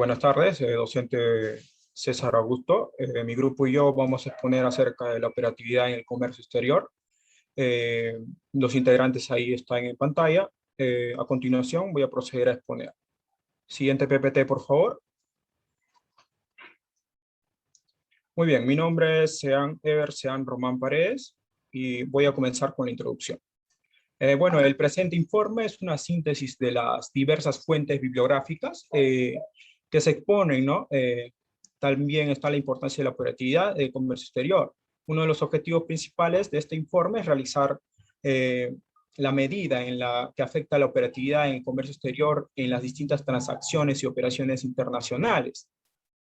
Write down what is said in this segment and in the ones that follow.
Buenas tardes, docente César Augusto. Mi grupo y yo vamos a exponer acerca de la operatividad en el comercio exterior. Eh, los integrantes ahí están en pantalla. A continuación voy a proceder a exponer. Siguiente PPT, por favor. Muy bien, mi nombre es Sean Román Paredes y voy a comenzar con la introducción. Bueno, el presente informe es una síntesis de las diversas fuentes bibliográficas que se exponen, ¿no? También está la importancia de la operatividad del comercio exterior. Uno de los objetivos principales de este informe es realizar la medida en la que afecta la operatividad en el comercio exterior en las distintas transacciones y operaciones internacionales.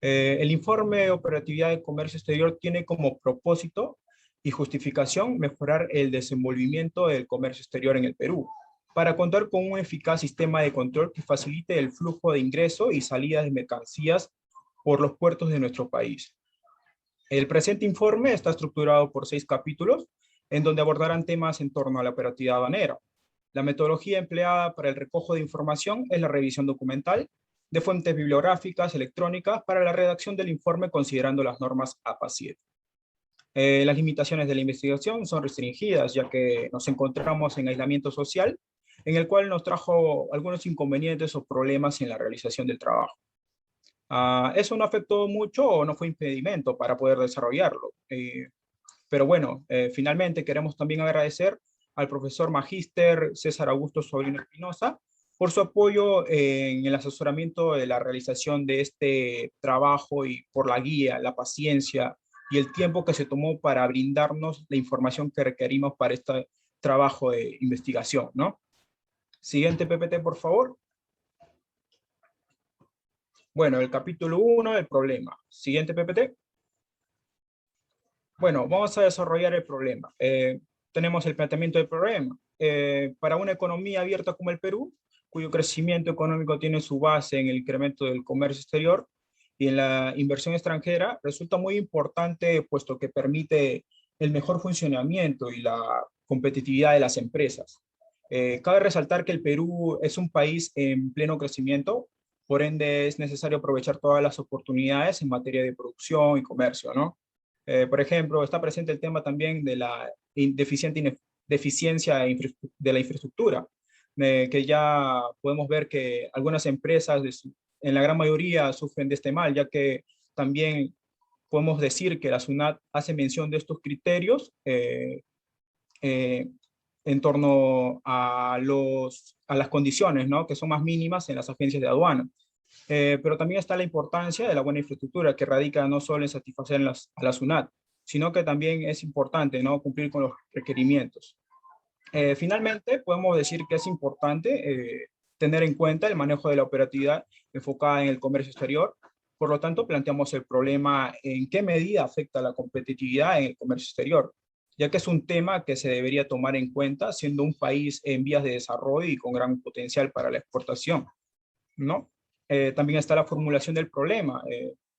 El informe de operatividad del comercio exterior tiene como propósito y justificación mejorar el desenvolvimiento del comercio exterior en el Perú, para contar con un eficaz sistema de control que facilite el flujo de ingreso y salida de mercancías por los puertos de nuestro país. El presente informe está estructurado por 6 capítulos, en donde abordarán temas en torno a la operatividad aduanera. La metodología empleada para el recojo de información es la revisión documental de fuentes bibliográficas electrónicas para la redacción del informe considerando las normas APA-7. Las limitaciones de la investigación son restringidas, ya que nos encontramos en aislamiento social, en el cual nos trajo algunos inconvenientes o problemas en la realización del trabajo. Eso no afectó mucho o no fue impedimento para poder desarrollarlo. Pero bueno, finalmente queremos también agradecer al profesor magíster César Augusto Sobrino Espinosa por su apoyo en el asesoramiento de la realización de este trabajo y por la guía, la paciencia y el tiempo que se tomó para brindarnos la información que requerimos para este trabajo de investigación, ¿no? Siguiente PPT, por favor. Bueno, el capítulo 1, el problema. Siguiente PPT. Bueno, vamos a desarrollar el problema. Tenemos el planteamiento del problema. Para una economía abierta como el Perú, cuyo crecimiento económico tiene su base en el incremento del comercio exterior y en la inversión extranjera, resulta muy importante puesto que permite el mejor funcionamiento y la competitividad de las empresas. Cabe resaltar que el Perú es un país en pleno crecimiento, por ende es necesario aprovechar todas las oportunidades en materia de producción y comercio, ¿no? Por ejemplo, está presente el tema también de la deficiencia de la infraestructura, que ya podemos ver que algunas empresas, en la gran mayoría, sufren de este mal, ya que también podemos decir que la SUNAT hace mención de estos criterios en torno a las condiciones, ¿no?, que son más mínimas en las agencias de aduana. Pero también está la importancia de la buena infraestructura, que radica no solo en satisfacer a la SUNAT, sino que también es importante, ¿no?, cumplir con los requerimientos. Finalmente, podemos decir que es importante tener en cuenta el manejo de la operatividad enfocada en el comercio exterior. Por lo tanto, planteamos el problema en qué medida afecta la competitividad en el comercio exterior, ya que es un tema que se debería tomar en cuenta siendo un país en vías de desarrollo y con gran potencial para la exportación, ¿no? También está la formulación del problema.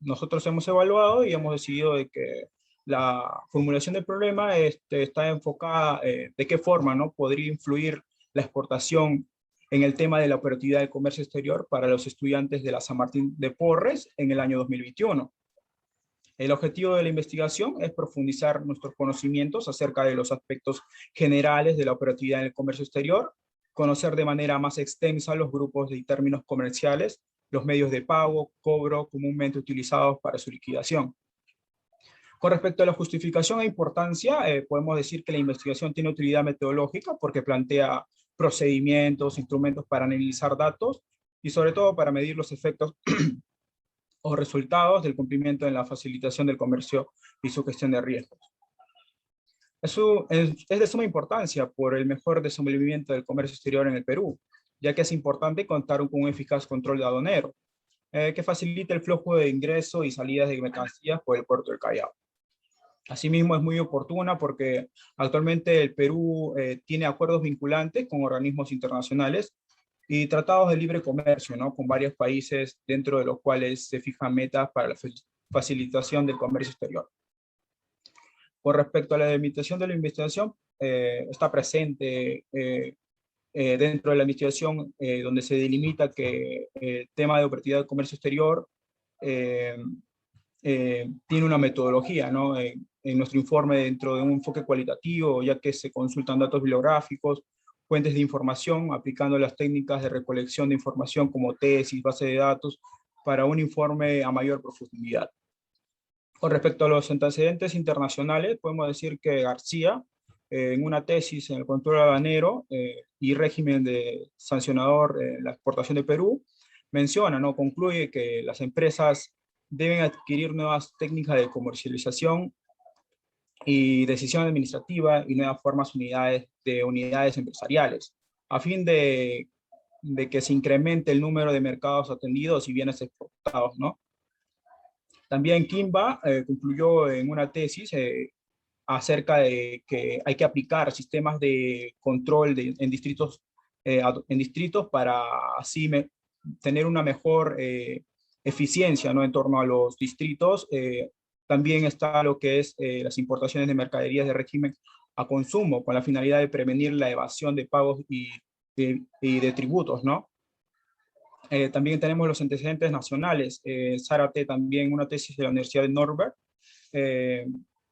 Nosotros hemos evaluado y hemos decidido de que la formulación del problema está enfocada de qué forma, ¿no?, podría influir la exportación en el tema de la operatividad del comercio exterior para los estudiantes de la San Martín de Porres en el año 2021. El objetivo de la investigación es profundizar nuestros conocimientos acerca de los aspectos generales de la operatividad en el comercio exterior, conocer de manera más extensa los grupos y términos comerciales, los medios de pago, cobro comúnmente utilizados para su liquidación. Con respecto a la justificación e importancia, podemos decir que la investigación tiene utilidad metodológica porque plantea procedimientos, instrumentos para analizar datos y sobre todo para medir los efectos o resultados del cumplimiento en la facilitación del comercio y su gestión de riesgos. Eso es de suma importancia por el mejor desenvolvimiento del comercio exterior en el Perú, ya que es importante contar con un eficaz control de aduanero, que facilite el flujo de ingreso y salidas de mercancías por el puerto del Callao. Asimismo, es muy oportuna porque actualmente el Perú tiene acuerdos vinculantes con organismos internacionales y tratados de libre comercio, ¿no?, con varios países, dentro de los cuales se fijan metas para la facilitación del comercio exterior. Con respecto a la delimitación de la investigación, está presente dentro de la investigación, donde se delimita que el tema de operatividad de comercio exterior tiene una metodología, ¿no? En nuestro informe, dentro de un enfoque cualitativo, ya que se consultan datos bibliográficos, fuentes de información, aplicando las técnicas de recolección de información como tesis, base de datos, para un informe a mayor profundidad. Con respecto a los antecedentes internacionales, podemos decir que García, en una tesis en el control aduanero y régimen de sancionador en la exportación de Perú, menciona, ¿no? Concluye que las empresas deben adquirir nuevas técnicas de comercialización y decisión administrativa y nuevas formas de unidades empresariales, a fin de que se incremente el número de mercados atendidos y bienes exportados, ¿no? También Kimba concluyó en una tesis acerca de que hay que aplicar sistemas de control en distritos para así tener una mejor eficiencia, ¿no? En torno a los distritos. También está lo que es las importaciones de mercaderías de régimen a consumo, con la finalidad de prevenir la evasión de pagos y de tributos, ¿no? También tenemos los antecedentes nacionales. Zárate, también una tesis de la Universidad de Norberg,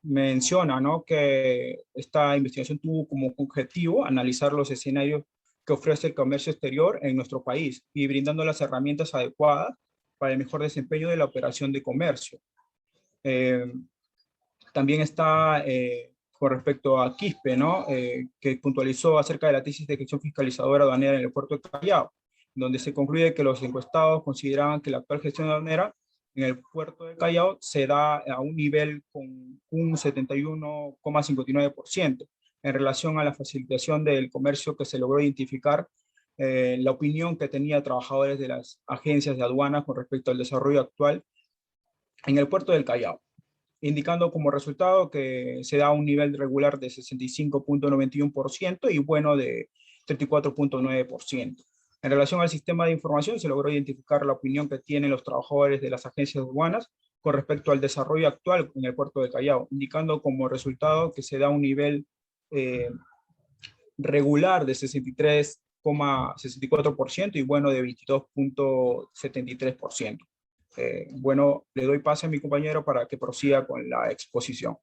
menciona, ¿no? Que esta investigación tuvo como objetivo analizar los escenarios que ofrece el comercio exterior en nuestro país y brindando las herramientas adecuadas para el mejor desempeño de la operación de comercio. También está con respecto a Quispe, ¿no? Que puntualizó acerca de la tesis de gestión fiscalizadora aduanera en el puerto de Callao, donde se concluye que los encuestados consideraban que la actual gestión aduanera en el puerto de Callao se da a un nivel con un 71,59% en relación a la facilitación del comercio que se logró identificar, la opinión que tenía trabajadores de las agencias de aduanas con respecto al desarrollo actual en el puerto del Callao, indicando como resultado que se da un nivel regular de 65,91% y bueno de 34,9%. En relación al sistema de información, se logró identificar la opinión que tienen los trabajadores de las agencias aduanas con respecto al desarrollo actual en el puerto de Callao, indicando como resultado que se da un nivel regular de 63,64% y bueno de 22,73%. Bueno, le doy pase a mi compañero para que prosiga con la exposición.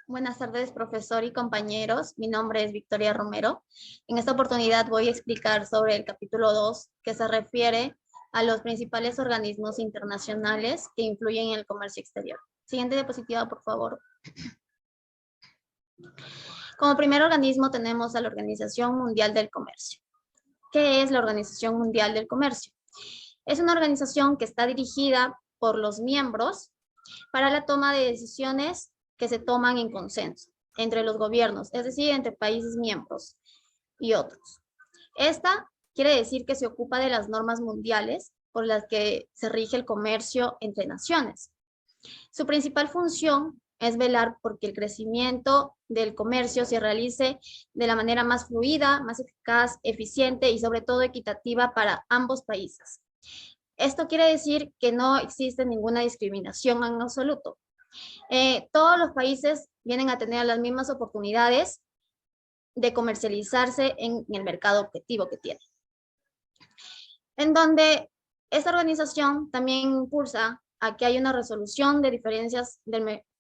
Buenas tardes, profesor y compañeros. Mi nombre es Victoria Romero. En esta oportunidad voy a explicar sobre el capítulo 2, que se refiere a los principales organismos internacionales que influyen en el comercio exterior. Siguiente diapositiva, por favor. Como primer organismo tenemos a la Organización Mundial del Comercio. ¿Qué es la Organización Mundial del Comercio? Es una organización que está dirigida por los miembros para la toma de decisiones que se toman en consenso entre los gobiernos, es decir, entre países miembros y otros. Esta quiere decir que se ocupa de las normas mundiales por las que se rige el comercio entre naciones. Su principal función es velar porque el crecimiento del comercio se realice de la manera más fluida, más eficaz, eficiente y sobre todo equitativa para ambos países. Esto quiere decir que no existe ninguna discriminación en absoluto. Todos los países vienen a tener las mismas oportunidades de comercializarse en el mercado objetivo que tienen. En donde esta organización también impulsa a que haya una resolución de diferencias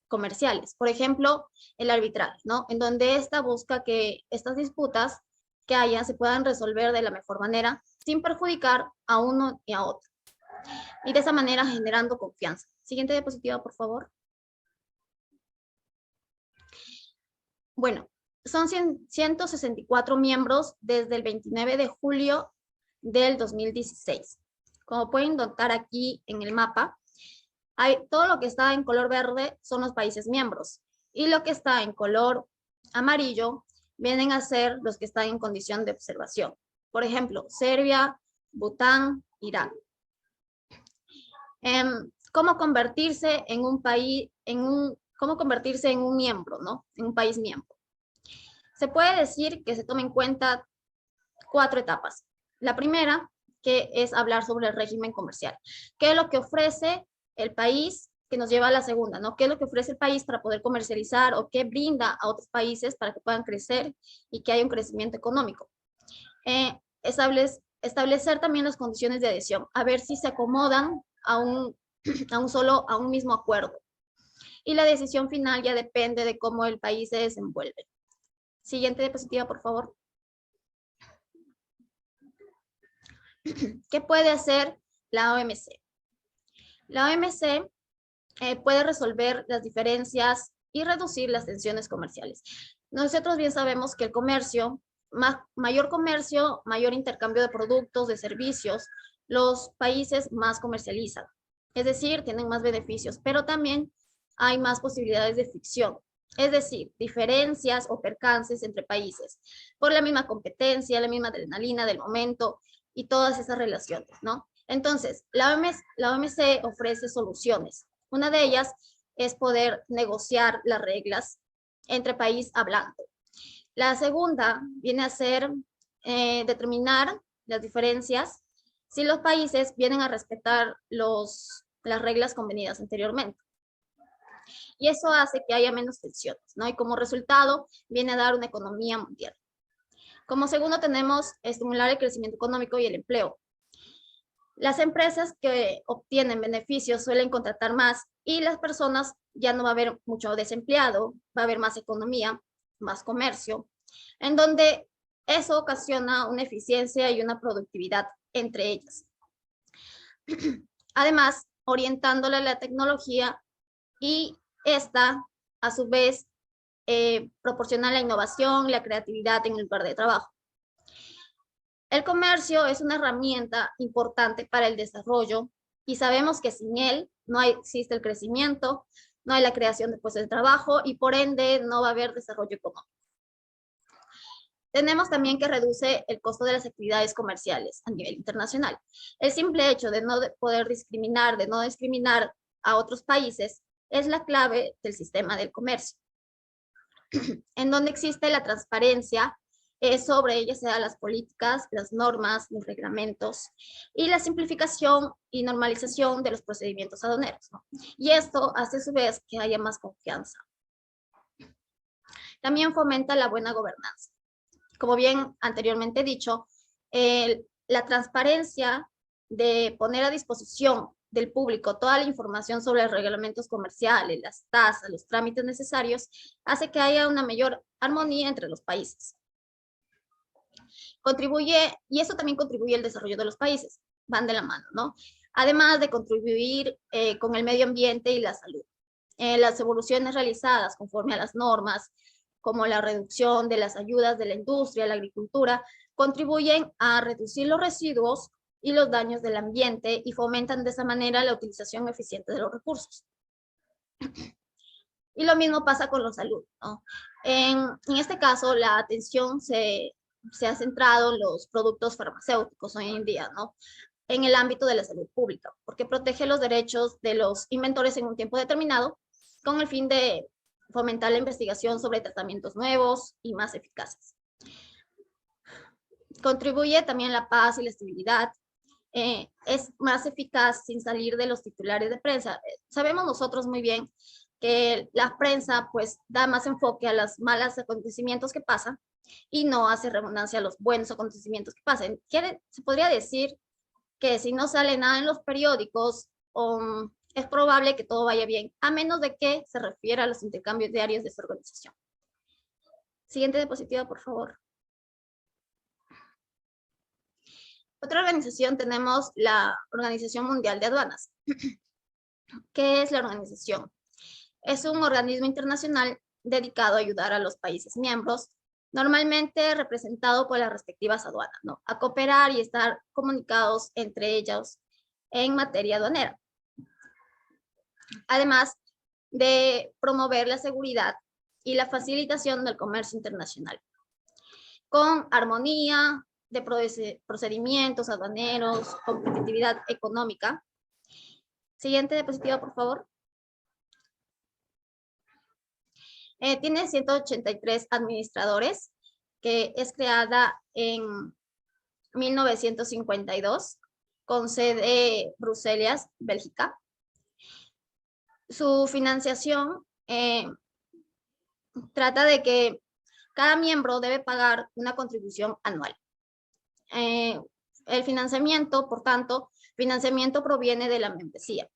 comerciales. Por ejemplo, el arbitraje, ¿no? En donde esta busca que estas disputas que haya se puedan resolver de la mejor manera sin perjudicar a uno y a otro. Y de esa manera generando confianza. Siguiente diapositiva, por favor. Bueno, son 164 miembros desde el 29 de julio del 2016. Como pueden notar aquí en el mapa, todo lo que está en color verde son los países miembros y lo que está en color amarillo vienen a ser los que están en condición de observación. Por ejemplo, Serbia, Bután, Irán. ¿Cómo convertirse en un país, cómo convertirse en un miembro, ¿no? En un país miembro. Se puede decir que se toma en cuenta 4 etapas. La primera, que es hablar sobre el régimen comercial. ¿Qué es lo que ofrece el país que nos lleva a la segunda, ¿no? ¿Qué es lo que ofrece el país para poder comercializar o qué brinda a otros países para que puedan crecer y que haya un crecimiento económico? Establecer también las condiciones de adhesión, a ver si se acomodan a un mismo acuerdo. Y la decisión final ya depende de cómo el país se desenvuelve. Siguiente diapositiva, por favor. ¿Qué puede hacer la OMC? La OMC puede resolver las diferencias y reducir las tensiones comerciales. Nosotros bien sabemos que el comercio, mayor intercambio de productos, de servicios, los países más comercializan. Es decir, tienen más beneficios, pero también hay más posibilidades de fricción. Es decir, diferencias o percances entre países por la misma competencia, la misma adrenalina del momento y todas esas relaciones, ¿no? Entonces, la OMC ofrece soluciones. Una de ellas es poder negociar las reglas entre país hablando. La segunda viene a ser determinar las diferencias si los países vienen a respetar las reglas convenidas anteriormente. Y eso hace que haya menos tensiones, ¿no? Y como resultado viene a dar una economía mundial. Como segundo tenemos estimular el crecimiento económico y el empleo. Las empresas que obtienen beneficios suelen contratar más y las personas ya no va a haber mucho desempleado, va a haber más economía, más comercio, en donde eso ocasiona una eficiencia y una productividad entre ellas. Además, orientándola a la tecnología y esta, a su vez, proporciona la innovación, la creatividad en el lugar de trabajo. El comercio es una herramienta importante para el desarrollo y sabemos que sin él no existe el crecimiento, no hay la creación de puestos de trabajo y por ende no va a haber desarrollo económico. Tenemos también que reduce el costo de las actividades comerciales a nivel internacional. El simple hecho de no poder discriminar, de no discriminar a otros países, es la clave del sistema del comercio, en donde existe la transparencia sobre ellas, sea las políticas, las normas, los reglamentos y la simplificación y normalización de los procedimientos aduaneros, ¿no? Y esto hace a su vez que haya más confianza. También fomenta la buena gobernanza. Como bien anteriormente he dicho, la transparencia de poner a disposición del público toda la información sobre los reglamentos comerciales, las tasas, los trámites necesarios, hace que haya una mayor armonía entre los países. Y eso también contribuye al desarrollo de los países, van de la mano, ¿no? Además de contribuir con el medio ambiente y la salud. Las evoluciones realizadas conforme a las normas, como la reducción de las ayudas de la industria, la agricultura, contribuyen a reducir los residuos y los daños del ambiente y fomentan de esa manera la utilización eficiente de los recursos. Y lo mismo pasa con la salud, ¿no? En este caso, la atención se ha centrado en los productos farmacéuticos hoy en día, ¿no? En el ámbito de la salud pública, porque protege los derechos de los inventores en un tiempo determinado con el fin de fomentar la investigación sobre tratamientos nuevos y más eficaces. Contribuye también la paz y la estabilidad. Es más eficaz sin salir de los titulares de prensa. Sabemos nosotros muy bien que la prensa pues da más enfoque a los malos acontecimientos que pasan y no hace redundancia a los buenos acontecimientos que pasan. Se podría decir que si no sale nada en los periódicos, es probable que todo vaya bien, a menos de que se refiera a los intercambios diarios de esta organización. Siguiente diapositiva, por favor. Otra organización tenemos la Organización Mundial de Aduanas. ¿Qué es la organización? Es un organismo internacional dedicado a ayudar a los países miembros, normalmente representado por las respectivas aduanas, ¿no? A cooperar y estar comunicados entre ellos en materia aduanera. Además de promover la seguridad y la facilitación del comercio internacional, con armonía de procedimientos aduaneros, competitividad económica. Siguiente diapositiva, por favor. Tiene 183 administradores, que es creada en 1952, con sede en Bruselas, Bélgica. Su financiación trata de que cada miembro debe pagar una contribución anual. El financiamiento, por tanto, financiamiento proviene de la membresía.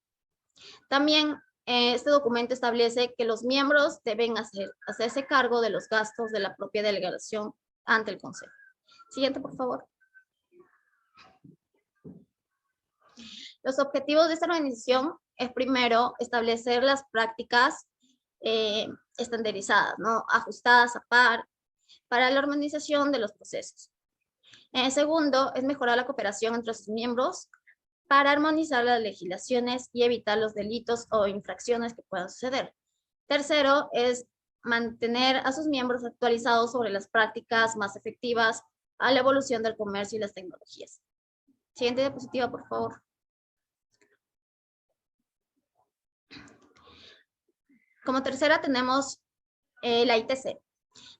También este documento establece que los miembros deben hacerse cargo de los gastos de la propia delegación ante el Consejo. Siguiente, por favor. Los objetivos de esta organización es, primero, establecer las prácticas estandarizadas, ¿no? Ajustadas a par para la armonización de los procesos. Segundo, es mejorar la cooperación entre sus miembros para armonizar las legislaciones y evitar los delitos o infracciones que puedan suceder. Tercero, es mantener a sus miembros actualizados sobre las prácticas más efectivas a la evolución del comercio y las tecnologías. Siguiente diapositiva, por favor. Como tercera tenemos la ITC.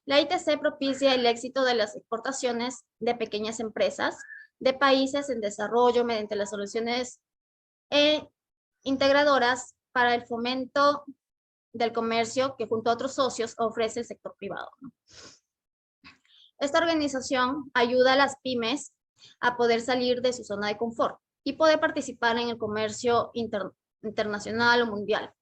La ITC propicia el éxito de las exportaciones de pequeñas empresas de países en desarrollo mediante las soluciones integradoras para el fomento del comercio que junto a otros socios ofrece el sector privado, ¿no? Esta organización ayuda a las pymes a poder salir de su zona de confort y poder participar en el comercio internacional o mundial.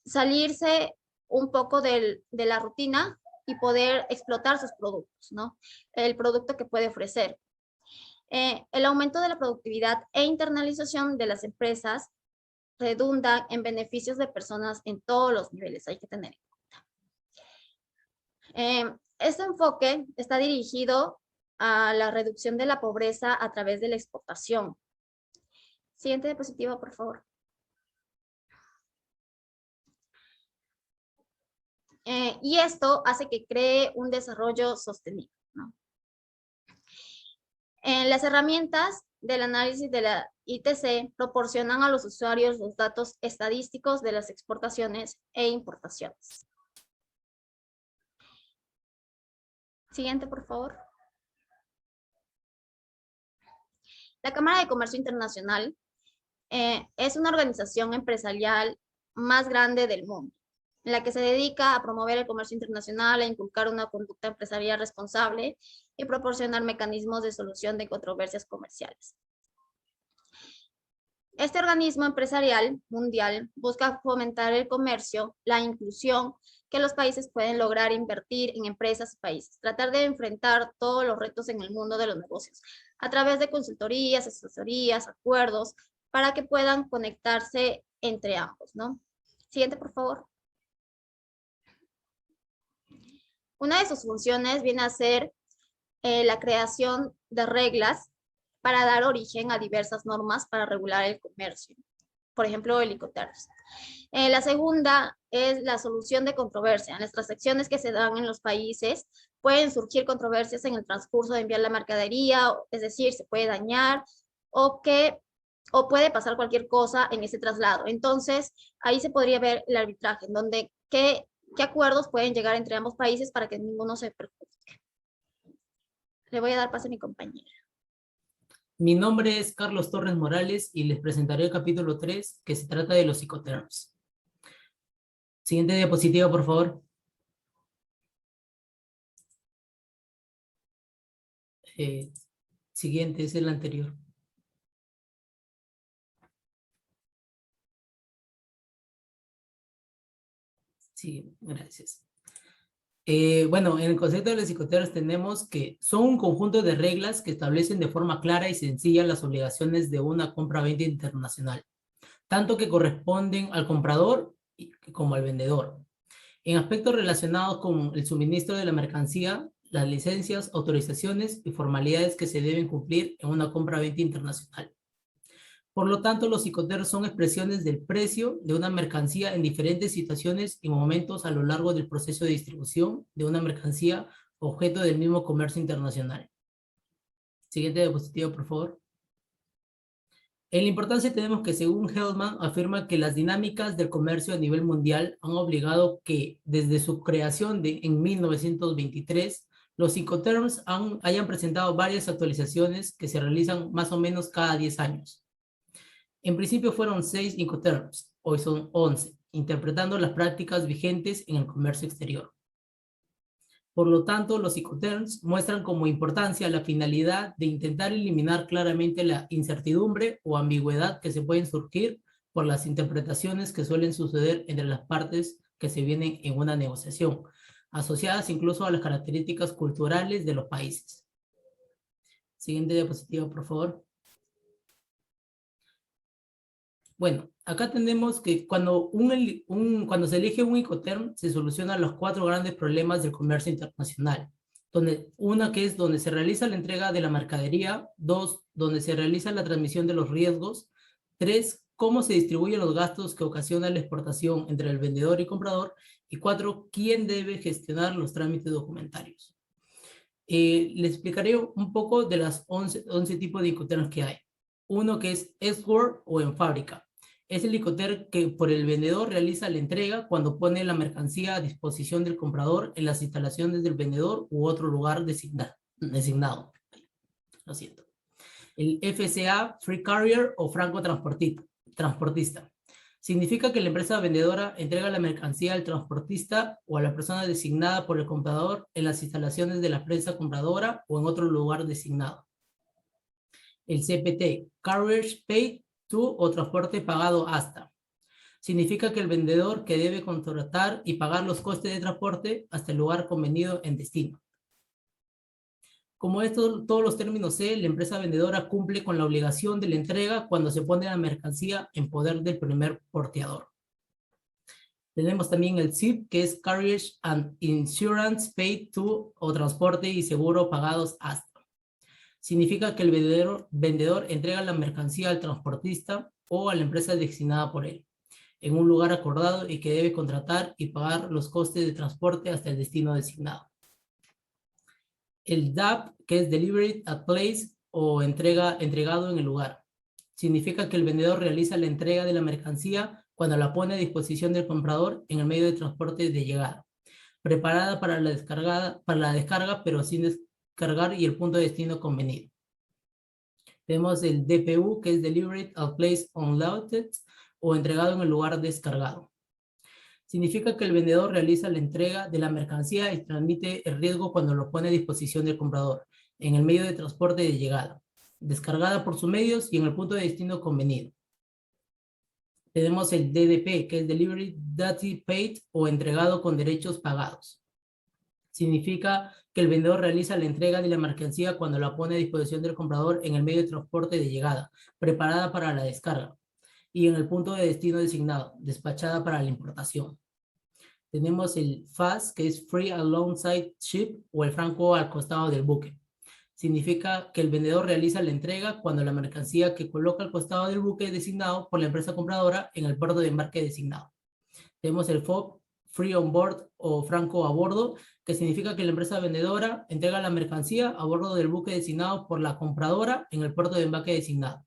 Salirse un poco de la rutina y poder explotar sus productos, ¿no? El producto que puede ofrecer. El aumento de la productividad e internalización de las empresas redunda en beneficios de personas en todos los niveles, hay que tener en cuenta. Este enfoque está dirigido a la reducción de la pobreza a través de la exportación. Siguiente diapositiva, por favor. Y esto hace que cree un desarrollo sostenible, ¿no? Las herramientas del análisis de la ITC proporcionan a los usuarios los datos estadísticos de las exportaciones e importaciones. Siguiente, por favor. La Cámara de Comercio Internacional es una organización empresarial más grande del mundo, en la que se dedica a promover el comercio internacional, a inculcar una conducta empresarial responsable y proporcionar mecanismos de solución de controversias comerciales. Este organismo empresarial mundial busca fomentar el comercio, la inclusión que los países pueden lograr invertir en empresas y países, tratar de enfrentar todos los retos en el mundo de los negocios, a través de consultorías, asesorías, acuerdos, para que puedan conectarse entre ambos, ¿no? Siguiente, por favor. Una de sus funciones viene a ser la creación de reglas para dar origen a diversas normas para regular el comercio, por ejemplo, el Incoterms. La segunda es la solución de controversia. En las transacciones que se dan en los países pueden surgir controversias en el transcurso de enviar la mercadería, es decir, se puede dañar o puede pasar cualquier cosa en ese traslado. Entonces, ahí se podría ver el arbitraje, en donde qué acuerdos pueden llegar entre ambos países para que ninguno se perjudique. Le voy a dar paso a mi compañera. Mi nombre es Carlos Torres Morales y les presentaré el capítulo 3, que se trata de los Incoterms. Siguiente diapositiva, por favor. Siguiente, es el anterior. Sí, gracias. Bueno, en el concepto de los Incoterms tenemos que son un conjunto de reglas que establecen de forma clara y sencilla las obligaciones de una compra-venta internacional, tanto que corresponden al comprador como al vendedor. En aspectos relacionados con el suministro de la mercancía, las licencias, autorizaciones y formalidades que se deben cumplir en una compra-venta internacional. Por lo tanto, los Incoterms son expresiones del precio de una mercancía en diferentes situaciones y momentos a lo largo del proceso de distribución de una mercancía objeto del mismo comercio internacional. Siguiente diapositiva, por favor. En la importancia tenemos que, según Hellman, afirma que las dinámicas del comercio a nivel mundial han obligado que, desde su creación en 1923, los Incoterms hayan presentado varias actualizaciones que se realizan más o menos cada 10 años. En principio fueron 6 Incoterms, hoy son 11, interpretando las prácticas vigentes en el comercio exterior. Por lo tanto, los Incoterms muestran como importancia la finalidad de intentar eliminar claramente la incertidumbre o ambigüedad que se pueden surgir por las interpretaciones que suelen suceder entre las partes que se vienen en una negociación, asociadas incluso a las características culturales de los países. Siguiente diapositiva, por favor. Bueno, acá tenemos que cuando se elige un Incoterm, se solucionan los 4 grandes problemas del comercio internacional. Una que es donde se realiza la entrega de la mercadería, 2, donde se realiza la transmisión de los riesgos, 3, cómo se distribuyen los gastos que ocasiona la exportación entre el vendedor y comprador, y 4, quién debe gestionar los trámites documentarios. Les explicaré un poco de las 11 tipos de Incoterms que hay. Uno que es export o en fábrica. Es el Incoterm que por el vendedor realiza la entrega cuando pone la mercancía a disposición del comprador en las instalaciones del vendedor u otro lugar designado. Lo siento. El FCA, Free Carrier o franco transportista. Significa que la empresa vendedora entrega la mercancía al transportista o a la persona designada por el comprador en las instalaciones de la empresa compradora o en otro lugar designado. El CPT, Carriage Paid to o transporte pagado hasta. Significa que el vendedor que debe contratar y pagar los costes de transporte hasta el lugar convenido en destino. Como todos los términos C, la empresa vendedora cumple con la obligación de la entrega cuando se pone la mercancía en poder del primer porteador. Tenemos también el CIP, que es Carriage and Insurance Paid to o transporte y seguro pagados hasta. Significa que el vendedor entrega la mercancía al transportista o a la empresa designada por él, en un lugar acordado y que debe contratar y pagar los costes de transporte hasta el destino designado. El DAP, que es Delivered at Place o entregado en el lugar. Significa que el vendedor realiza la entrega de la mercancía cuando la pone a disposición del comprador en el medio de transporte de llegada, preparada para la descarga, pero sin descargar y el punto de destino convenido. Tenemos el DPU, que es Delivered at Place Unloaded o entregado en el lugar descargado. Significa que el vendedor realiza la entrega de la mercancía y transmite el riesgo cuando lo pone a disposición del comprador en el medio de transporte de llegada, descargada por sus medios y en el punto de destino convenido. Tenemos el DDP, que es Delivery Duty Paid o entregado con derechos pagados. Significa que el vendedor realiza la entrega de la mercancía cuando la pone a disposición del comprador en el medio de transporte de llegada, preparada para la descarga, y en el punto de destino designado, despachada para la importación. Tenemos el FAS, que es Free Alongside Ship, o el franco al costado del buque. Significa que el vendedor realiza la entrega cuando la mercancía que coloca al costado del buque designado por la empresa compradora en el puerto de embarque designado. Tenemos el FOB, Free On Board o franco a bordo, que significa que la empresa vendedora entrega la mercancía a bordo del buque designado por la compradora en el puerto de embarque designado.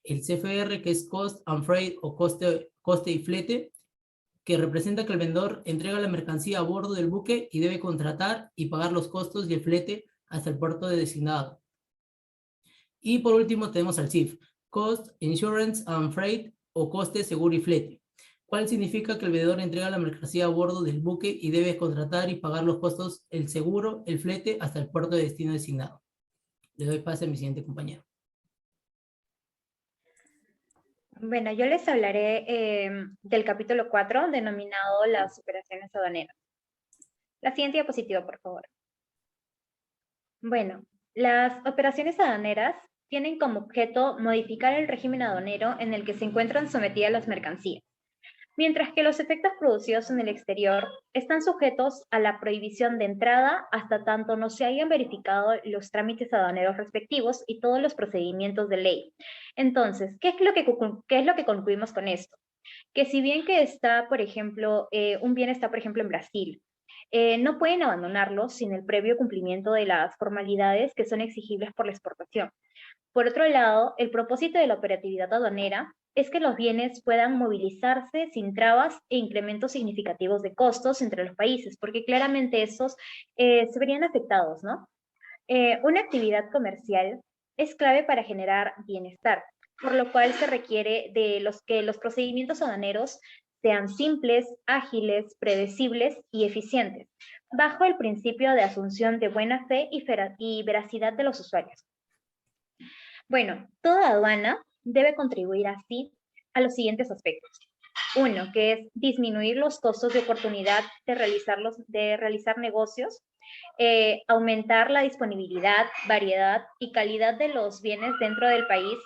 El CFR, que es Cost and Freight o coste y flete, que representa que el vendedor entrega la mercancía a bordo del buque y debe contratar y pagar los costos y el flete hasta el puerto de designado. Y por último tenemos al CIF, Cost, Insurance and Freight o coste, seguro y flete, cual significa que el vendedor entrega la mercancía a bordo del buque y debe contratar y pagar los costos, el seguro, el flete hasta el puerto de destino designado. Le doy pase a mi siguiente compañero. Bueno, yo les hablaré del capítulo 4, denominado las operaciones aduaneras. La siguiente diapositiva, por favor. Bueno, las operaciones aduaneras tienen como objeto modificar el régimen aduanero en el que se encuentran sometidas las mercancías, mientras que los efectos producidos en el exterior están sujetos a la prohibición de entrada hasta tanto no se hayan verificado los trámites aduaneros respectivos y todos los procedimientos de ley. Entonces, ¿qué es lo que concluimos con esto? Que si bien que está, por ejemplo, un bien está, por ejemplo, en Brasil, no pueden abandonarlo sin el previo cumplimiento de las formalidades que son exigibles por la exportación. Por otro lado, el propósito de la operatividad aduanera es que los bienes puedan movilizarse sin trabas e incrementos significativos de costos entre los países, porque claramente estos se verían afectados, ¿no? Una actividad comercial es clave para generar bienestar, por lo cual se requiere de que los procedimientos aduaneros sean simples, ágiles, predecibles y eficientes, bajo el principio de asunción de buena fe y veracidad de los usuarios. Bueno, toda aduana debe contribuir así a los siguientes aspectos. Uno, que es disminuir los costos de oportunidad de realizar negocios, aumentar la disponibilidad, variedad y calidad de los bienes dentro del país,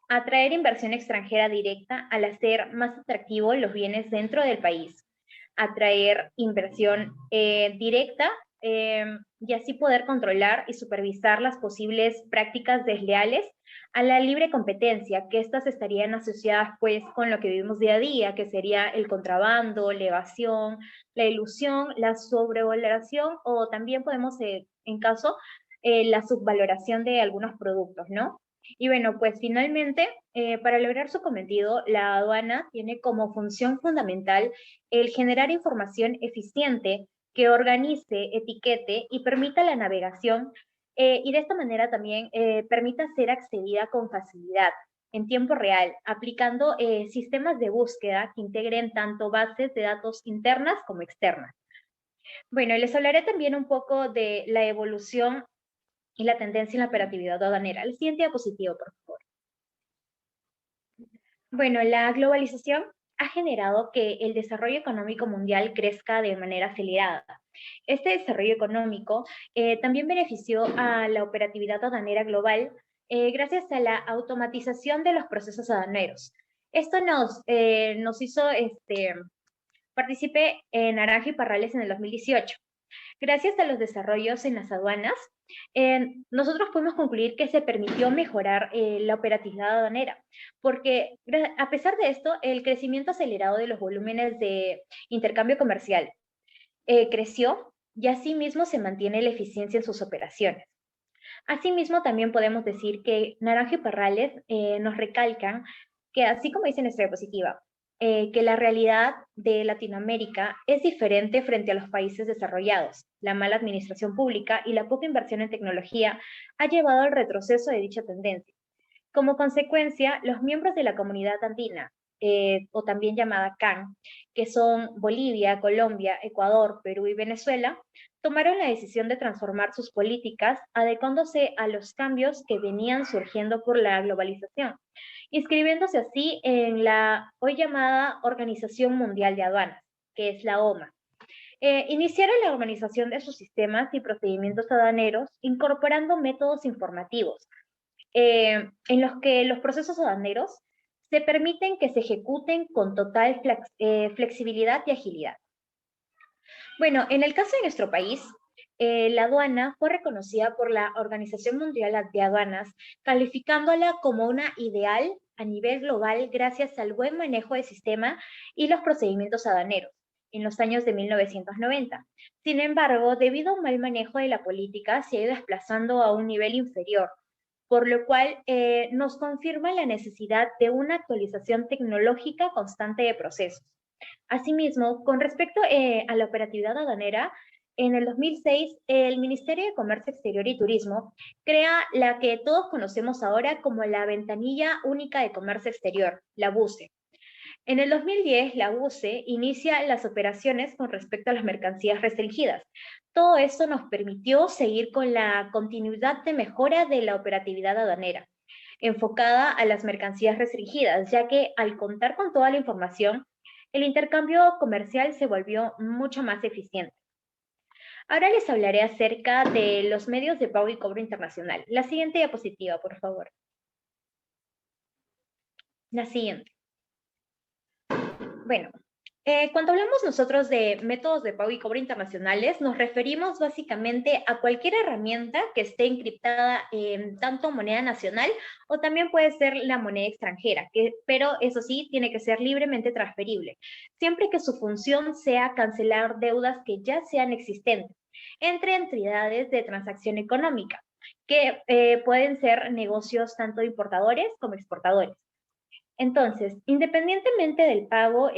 atraer inversión extranjera directa al hacer más atractivos los bienes dentro del país, atraer inversión directa y así poder controlar y supervisar las posibles prácticas desleales a la libre competencia, que estas estarían asociadas pues con lo que vivimos día a día, que sería el contrabando, la evasión, la ilusión, la sobrevaloración o también podemos, en caso, la subvaloración de algunos productos, ¿no? Y bueno, pues finalmente, para lograr su cometido, la aduana tiene como función fundamental el generar información eficiente que organice, etiquete y permita la navegación y de esta manera también permita ser accedida con facilidad en tiempo real, aplicando sistemas de búsqueda que integren tanto bases de datos internas como externas. Bueno, y les hablaré también un poco de la evolución y la tendencia en la operatividad aduanera. El siguiente diapositivo, por favor. Bueno, la globalización ha generado que el desarrollo económico mundial crezca de manera acelerada. Este desarrollo económico también benefició a la operatividad aduanera global gracias a la automatización de los procesos aduaneros. Esto nos hizo partícipe en Naranjo y Parrales en el 2018. Gracias a los desarrollos en las aduanas, nosotros pudimos concluir que se permitió mejorar la operatividad aduanera, porque a pesar de esto, el crecimiento acelerado de los volúmenes de intercambio comercial creció y asimismo se mantiene la eficiencia en sus operaciones. Asimismo, también podemos decir que Naranjo y Parrales nos recalcan que, así como dice nuestra diapositiva, que la realidad de Latinoamérica es diferente frente a los países desarrollados. La mala administración pública y la poca inversión en tecnología ha llevado al retroceso de dicha tendencia. Como consecuencia, los miembros de la comunidad andina, o también llamada CAN, que son Bolivia, Colombia, Ecuador, Perú y Venezuela, tomaron la decisión de transformar sus políticas adecuándose a los cambios que venían surgiendo por la globalización, inscribiéndose así en la hoy llamada Organización Mundial de Aduanas, que es la OMA. Iniciaron la organización de sus sistemas y procedimientos aduaneros incorporando métodos informativos, en los que los procesos aduaneros se permiten que se ejecuten con total flexibilidad y agilidad. Bueno, en el caso de nuestro país, la aduana fue reconocida por la Organización Mundial de Aduanas, calificándola como una ideal a nivel global gracias al buen manejo del sistema y los procedimientos aduaneros en los años de 1990. Sin embargo, debido a un mal manejo de la política, se ha ido desplazando a un nivel inferior, por lo cual nos confirma la necesidad de una actualización tecnológica constante de procesos. Asimismo, con respecto a la operatividad aduanera, en el 2006, el Ministerio de Comercio Exterior y Turismo crea la que todos conocemos ahora como la Ventanilla Única de Comercio Exterior, la VUCE. En el 2010, la VUCE inicia las operaciones con respecto a las mercancías restringidas. Todo esto nos permitió seguir con la continuidad de mejora de la operatividad aduanera, enfocada a las mercancías restringidas, ya que al contar con toda la información, el intercambio comercial se volvió mucho más eficiente. Ahora les hablaré acerca de los medios de pago y cobro internacional. La siguiente diapositiva, por favor. La siguiente. Bueno, cuando hablamos nosotros de métodos de pago y cobro internacionales, nos referimos básicamente a cualquier herramienta que esté encriptada en tanto moneda nacional o también puede ser la moneda extranjera, pero eso sí, tiene que ser libremente transferible, siempre que su función sea cancelar deudas que ya sean existentes entre entidades de transacción económica, que pueden ser negocios tanto importadores como exportadores. Entonces, independientemente del pago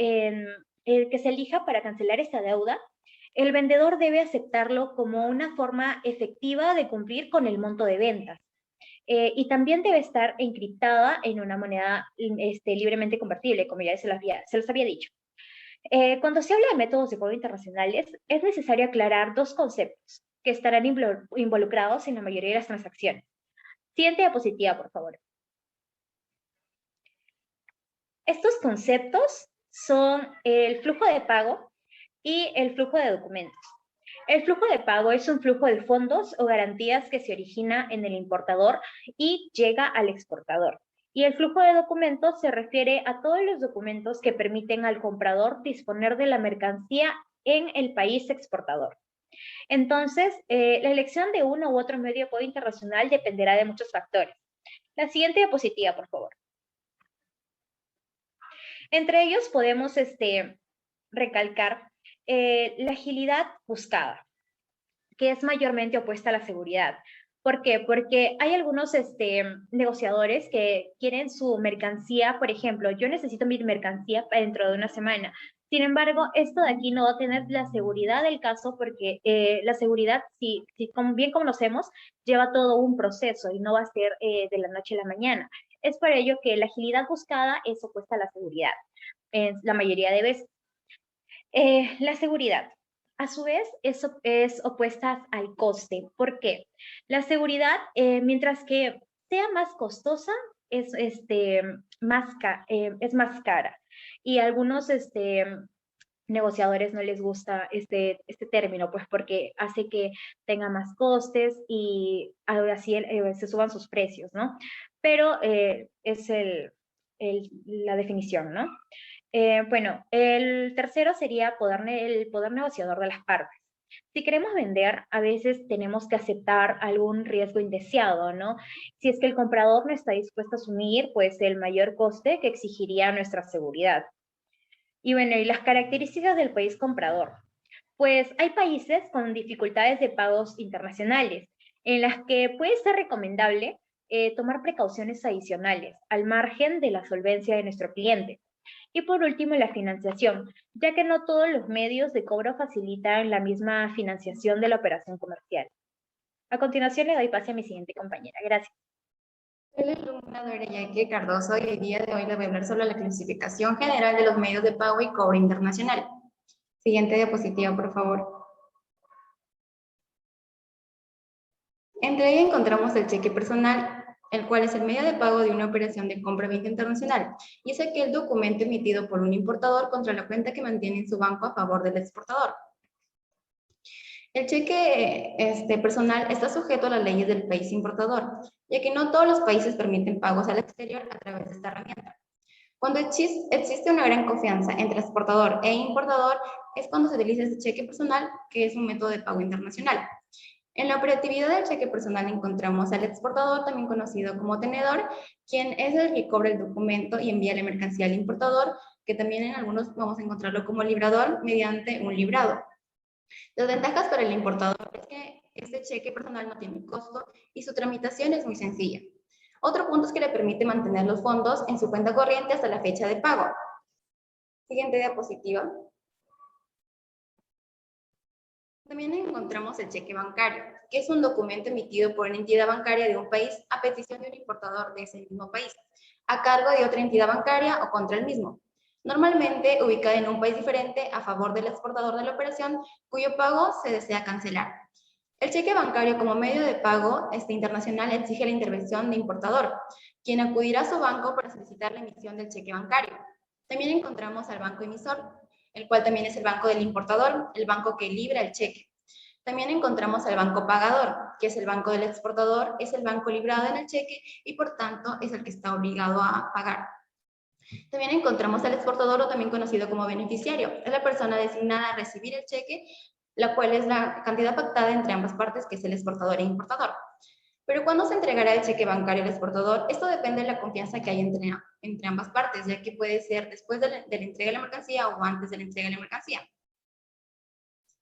el que se elija para cancelar esta deuda, el vendedor debe aceptarlo como una forma efectiva de cumplir con el monto de ventas. y también debe estar encriptada en una moneda libremente convertible, como ya se los había dicho. Cuando se habla de métodos de pago internacionales, es necesario aclarar dos conceptos que estarán involucrados en la mayoría de las transacciones. Siguiente diapositiva, por favor. Estos conceptos son el flujo de pago y el flujo de documentos. El flujo de pago es un flujo de fondos o garantías que se origina en el importador y llega al exportador. Y el flujo de documentos se refiere a todos los documentos que permiten al comprador disponer de la mercancía en el país exportador. Entonces, la elección de uno u otro medio de pago internacional dependerá de muchos factores. La siguiente diapositiva, por favor. Entre ellos podemos recalcar la agilidad buscada, que es mayormente opuesta a la seguridad. ¿Por qué? Porque hay algunos negociadores que quieren su mercancía, por ejemplo, yo necesito mi mercancía dentro de una semana. Sin embargo, esto de aquí no va a tener la seguridad del caso porque la seguridad, bien conocemos, lleva todo un proceso y no va a ser de la noche a la mañana. Es por ello que la agilidad buscada es opuesta a la seguridad, la mayoría de veces. La seguridad, a su vez, es opuesta al coste. ¿Por qué? La seguridad, mientras que sea más costosa, es más cara. Y a algunos negociadores no les gusta este término, pues porque hace que tenga más costes y así se suban sus precios, ¿no? Pero es la definición, ¿no? Bueno, el tercero sería el poder negociador de las partes. Si queremos vender, a veces tenemos que aceptar algún riesgo indeseado, ¿no? Si es que el comprador no está dispuesto a asumir, pues, el mayor coste que exigiría nuestra seguridad. Y bueno, y las características del país comprador. Pues hay países con dificultades de pagos internacionales, en las que puede ser recomendable tomar precauciones adicionales, al margen de la solvencia de nuestro cliente. Y por último, la financiación, ya que no todos los medios de cobro facilitan la misma financiación de la operación comercial. A continuación, le doy pase a mi siguiente compañera. Gracias. Soy la alumna Doreyake Cardoso y el día de hoy le voy a hablar sobre la clasificación general de los medios de pago y cobro internacional. Siguiente diapositiva, por favor. Entre ella encontramos el cheque personal, el cual es el medio de pago de una operación de compra-venta internacional, y es aquel documento emitido por un importador contra la cuenta que mantiene en su banco a favor del exportador. El cheque personal está sujeto a las leyes del país importador, ya que no todos los países permiten pagos al exterior a través de esta herramienta. Cuando existe una gran confianza entre exportador e importador, es cuando se utiliza este cheque personal, que es un método de pago internacional. En la operatividad del cheque personal encontramos al exportador, también conocido como tenedor, quien es el que cobra el documento y envía la mercancía al importador, que también en algunos vamos a encontrarlo como librador mediante un librado. Las ventajas para el importador es que este cheque personal no tiene costo y su tramitación es muy sencilla. Otro punto es que le permite mantener los fondos en su cuenta corriente hasta la fecha de pago. Siguiente diapositiva. También encontramos el cheque bancario, que es un documento emitido por una entidad bancaria de un país a petición de un importador de ese mismo país, a cargo de otra entidad bancaria o contra el mismo. Normalmente ubicada en un país diferente a favor del exportador de la operación, cuyo pago se desea cancelar. El cheque bancario como medio de pago internacional exige la intervención de importador, quien acudirá a su banco para solicitar la emisión del cheque bancario. También encontramos al banco emisor, el cual también es el banco del importador, el banco que libra el cheque. También encontramos al banco pagador, que es el banco del exportador, es el banco librado en el cheque y por tanto es el que está obligado a pagar. También encontramos al exportador, o también conocido como beneficiario. Es la persona designada a recibir el cheque, la cual es la cantidad pactada entre ambas partes, que es el exportador e importador. Pero ¿cuándo se entregará el cheque bancario al exportador? Esto depende de la confianza que hay entre ambas partes, ya que puede ser después de la entrega de la mercancía o antes de la entrega de la mercancía.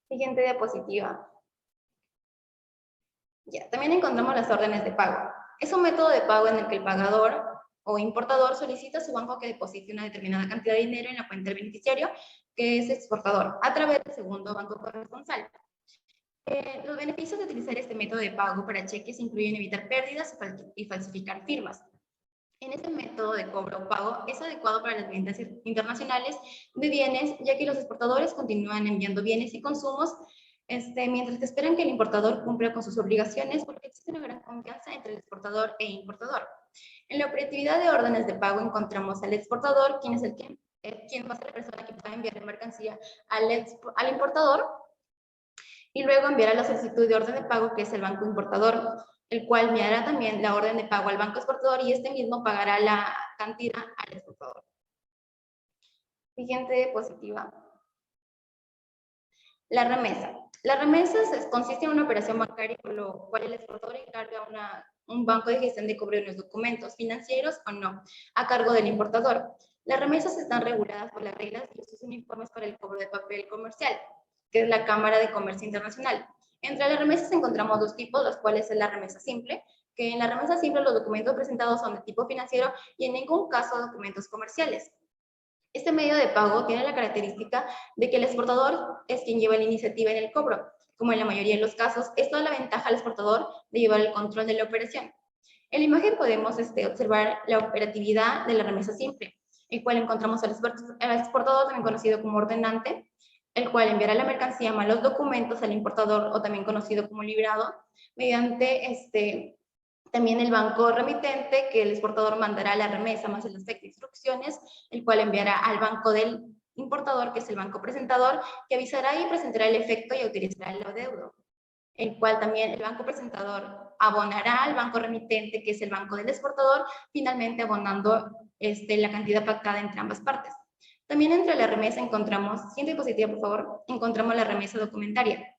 Siguiente diapositiva. Ya, también encontramos las órdenes de pago. Es un método de pago en el que el pagador o importador solicita a su banco que deposite una determinada cantidad de dinero en la cuenta del beneficiario, que es exportador, a través del segundo banco corresponsal. Los beneficios de utilizar este método de pago para cheques incluyen evitar pérdidas y falsificar firmas. En este método de cobro o pago es adecuado para las ventas internacionales de bienes, ya que los exportadores continúan enviando bienes y consumos, mientras que esperan que el importador cumpla con sus obligaciones, porque existe una gran confianza entre el exportador e importador. En la operatividad de órdenes de pago encontramos al exportador, quien va a ser la persona que va a enviar la mercancía al importador, y luego enviará la solicitud de orden de pago, que es el banco importador, el cual enviará también la orden de pago al banco exportador y este mismo pagará la cantidad al exportador. Siguiente diapositiva. La remesa. La remesa consiste en una operación bancaria por lo cual el exportador encarga un banco de gestión de cobro de unos documentos financieros o no, a cargo del importador. Las remesas están reguladas por las reglas y usos uniformes para el cobro de papel comercial, que es la Cámara de Comercio Internacional. Entre las remesas encontramos dos tipos, los cuales es la remesa simple, que en la remesa simple los documentos presentados son de tipo financiero y en ningún caso documentos comerciales. Este medio de pago tiene la característica de que el exportador es quien lleva la iniciativa en el cobro. Como en la mayoría de los casos, esto da la ventaja al exportador de llevar el control de la operación. En la imagen podemos observar la operatividad de la remesa simple, el cual encontramos al exportador, también conocido como ordenante, el cual enviará la mercancía más los documentos al importador, o también conocido como librado, mediante también el banco remitente, que el exportador mandará la remesa más el set de instrucciones, el cual enviará al banco del importador, que es el banco presentador, que avisará y presentará el efecto y autorizará el adeudo, el cual también el banco presentador abonará al banco remitente, que es el banco del exportador, finalmente abonando la cantidad pactada entre ambas partes. También entre la remesa encontramos, siguiente diapositiva por favor, encontramos la remesa documentaria.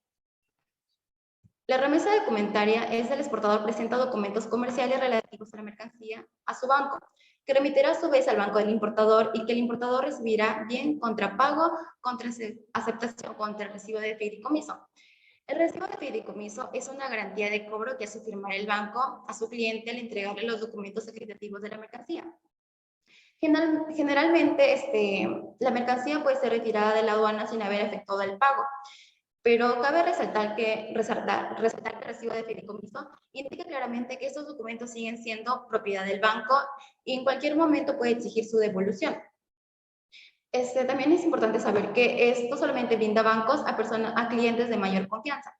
La remesa documentaria es el exportador presenta documentos comerciales relativos a la mercancía a su banco, que remitirá a su vez al banco del importador y que el importador recibirá bien contra pago, contra aceptación, contra el recibo de fideicomiso. El recibo de fideicomiso es una garantía de cobro que hace firmar el banco a su cliente al entregarle los documentos acreditativos de la mercancía. Generalmente, la mercancía puede ser retirada de la aduana sin haber efectuado el pago, pero cabe resaltar que el recibo de fideicomiso indica claramente que estos documentos siguen siendo propiedad del banco y en cualquier momento puede exigir su devolución. También es importante saber que esto solamente brinda bancos a clientes de mayor confianza.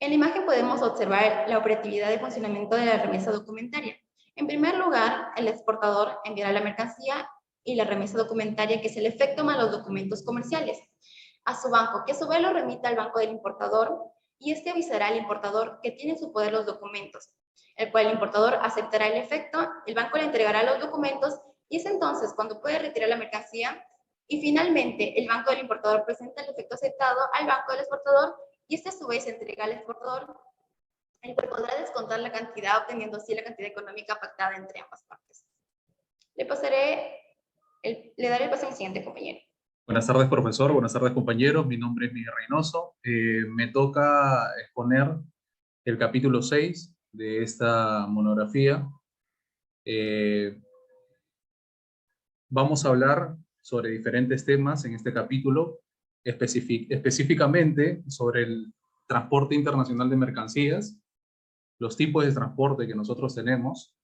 En la imagen podemos observar la operatividad de funcionamiento de la remesa documentaria. En primer lugar, el exportador enviará la mercancía y la remesa documentaria, que es el efecto más los documentos comerciales, a su banco, que a su vez lo remita al banco del importador, y este avisará al importador que tiene en su poder los documentos, el cual el importador aceptará el efecto, el banco le entregará los documentos, y es entonces cuando puede retirar la mercancía, y finalmente el banco del importador presenta el efecto aceptado al banco del exportador, y este a su vez entrega al exportador, el cual podrá descontar la cantidad, obteniendo así la cantidad económica pactada entre ambas partes. Le daré el paso al siguiente compañero. Buenas tardes, profesor. Buenas tardes, compañeros. Mi nombre es Miguel Reynoso. Me toca exponer el capítulo 6 de esta monografía. Vamos a hablar sobre diferentes temas en este capítulo, específicamente sobre el transporte internacional de mercancías, los tipos de transporte que nosotros tenemos.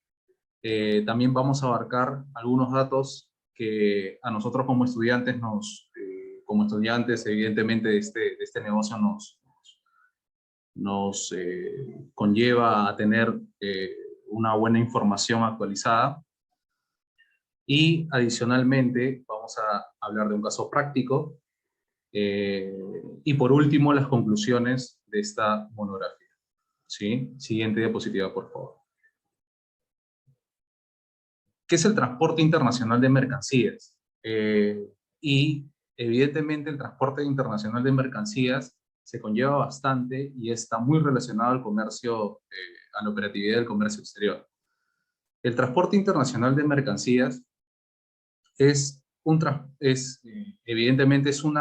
También vamos a abarcar algunos datos que a nosotros como estudiantes evidentemente de este negocio nos conlleva a tener una buena información actualizada. Y adicionalmente vamos a hablar de un caso práctico y por último las conclusiones de esta monografía. ¿Sí? Siguiente diapositiva, por favor. ¿Qué es el transporte internacional de mercancías? Y evidentemente el transporte internacional de mercancías se conlleva bastante y está muy relacionado al comercio, a la operatividad del comercio exterior. El transporte internacional de mercancías evidentemente es un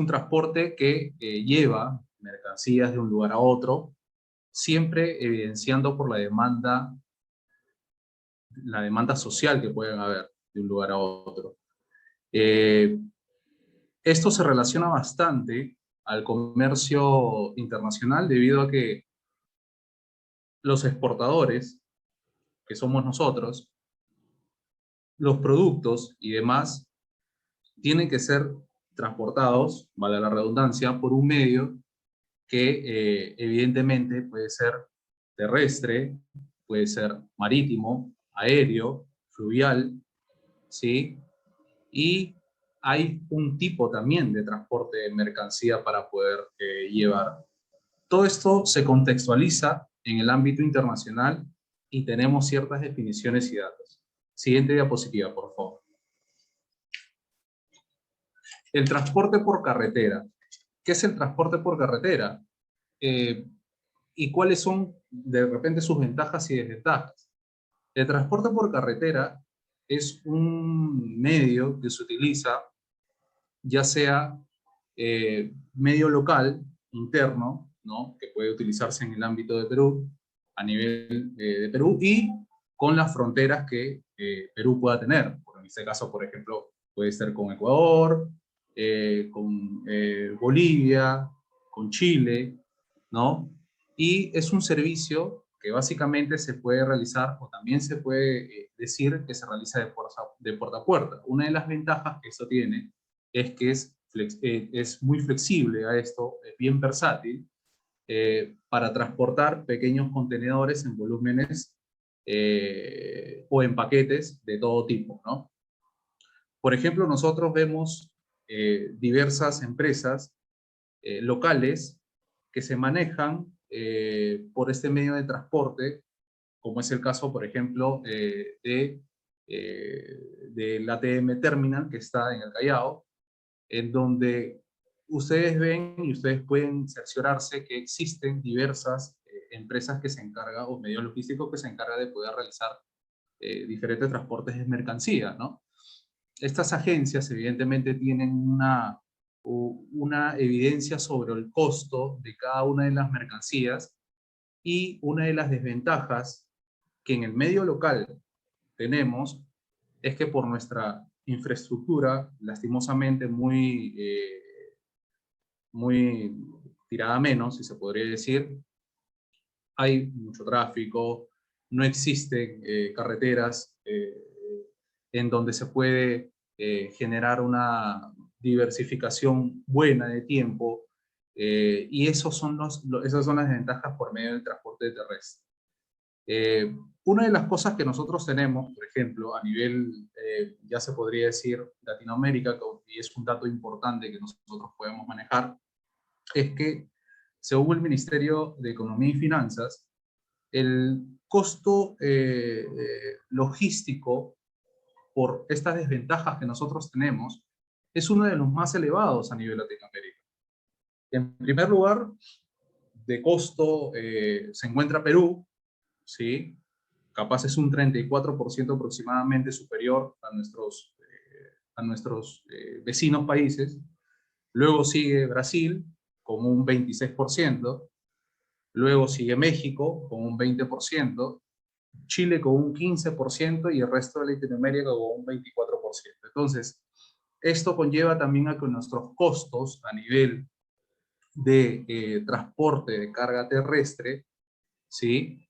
transporte que lleva mercancías de un lugar a otro, siempre evidenciando por la demanda social que pueden haber de un lugar a otro. Esto se relaciona bastante al comercio internacional debido a que los exportadores, que somos nosotros, los productos y demás, tienen que ser transportados, vale la redundancia, por un medio que evidentemente puede ser terrestre, puede ser marítimo, aéreo, fluvial, ¿sí? Y hay un tipo también de transporte de mercancía para poder llevar. Todo esto se contextualiza en el ámbito internacional y tenemos ciertas definiciones y datos. Siguiente diapositiva, por favor. El transporte por carretera. ¿Qué es el transporte por carretera? ¿Y cuáles son de repente sus ventajas y desventajas? El transporte por carretera es un medio que se utiliza, ya sea medio local, interno, ¿no? Que puede utilizarse en el ámbito de Perú, a nivel de Perú, y con las fronteras que Perú pueda tener. En este caso, por ejemplo, puede ser con Ecuador, con Bolivia, con Chile, ¿no? Y es un servicio que básicamente se puede realizar, o también se puede decir que se realiza de puerta a puerta. Una de las ventajas que esto tiene es que es muy flexible a esto, es bien versátil, para transportar pequeños contenedores en volúmenes o en paquetes de todo tipo, ¿no? Por ejemplo, nosotros vemos diversas empresas locales que se manejan por este medio de transporte, como es el caso, por ejemplo, del ATM Terminal, que está en el Callao, en donde ustedes ven y ustedes pueden cerciorarse que existen diversas empresas que se encargan, o medios logísticos que se encargan de poder realizar diferentes transportes de mercancía, ¿no? Estas agencias evidentemente tienen una evidencia sobre el costo de cada una de las mercancías, y una de las desventajas que en el medio local tenemos es que por nuestra infraestructura, lastimosamente muy tirada a menos, si se podría decir, hay mucho tráfico, no existen carreteras en donde se puede generar una diversificación buena de tiempo, y esas son las desventajas por medio del transporte terrestre. Una de las cosas que nosotros tenemos, por ejemplo, a nivel, ya se podría decir, Latinoamérica, y es un dato importante que nosotros podemos manejar, es que, según el Ministerio de Economía y Finanzas, el costo logístico por estas desventajas que nosotros tenemos es uno de los más elevados a nivel Latinoamérica. En primer lugar, de costo se encuentra Perú, ¿sí? Capaz es un 34% aproximadamente superior a nuestros vecinos países. Luego sigue Brasil con un 26%, luego sigue México con un 20%, Chile con un 15% y el resto de Latinoamérica con un 24%. Entonces, esto conlleva también a que nuestros costos a nivel de transporte de carga terrestre, ¿sí?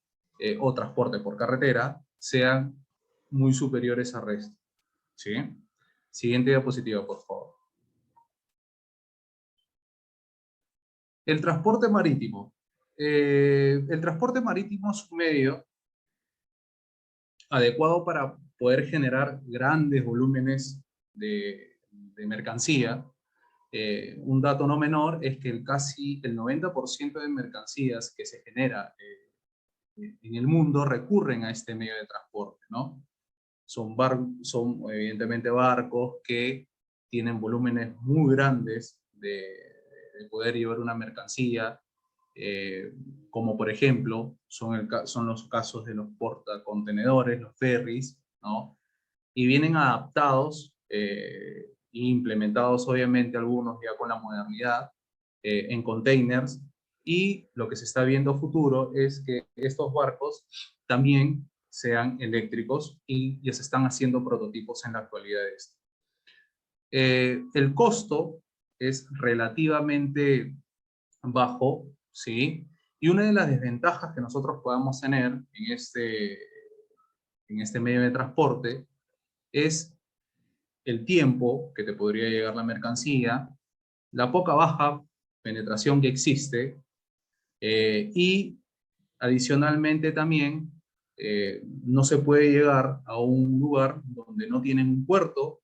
O transporte por carretera, sean muy superiores al resto, ¿sí? Siguiente diapositiva, por favor. El transporte marítimo. El transporte marítimo es un medio adecuado para poder generar grandes volúmenes de mercancía. Un dato no menor es que casi el 90% de mercancías que se genera en el mundo recurren a este medio de transporte, ¿no? Son evidentemente barcos que tienen volúmenes muy grandes de poder llevar una mercancía, como por ejemplo son los casos de los portacontenedores, los ferries, ¿no? Y vienen adaptados e implementados obviamente algunos ya con la modernidad en containers, y lo que se está viendo a futuro es que estos barcos también sean eléctricos, y ya se están haciendo prototipos en la actualidad de esto. El costo es relativamente bajo, ¿sí? Y una de las desventajas que nosotros podamos tener en este medio de transporte es el tiempo que te podría llegar la mercancía, la poca baja penetración que existe, y adicionalmente también no se puede llegar a un lugar donde no tienen un puerto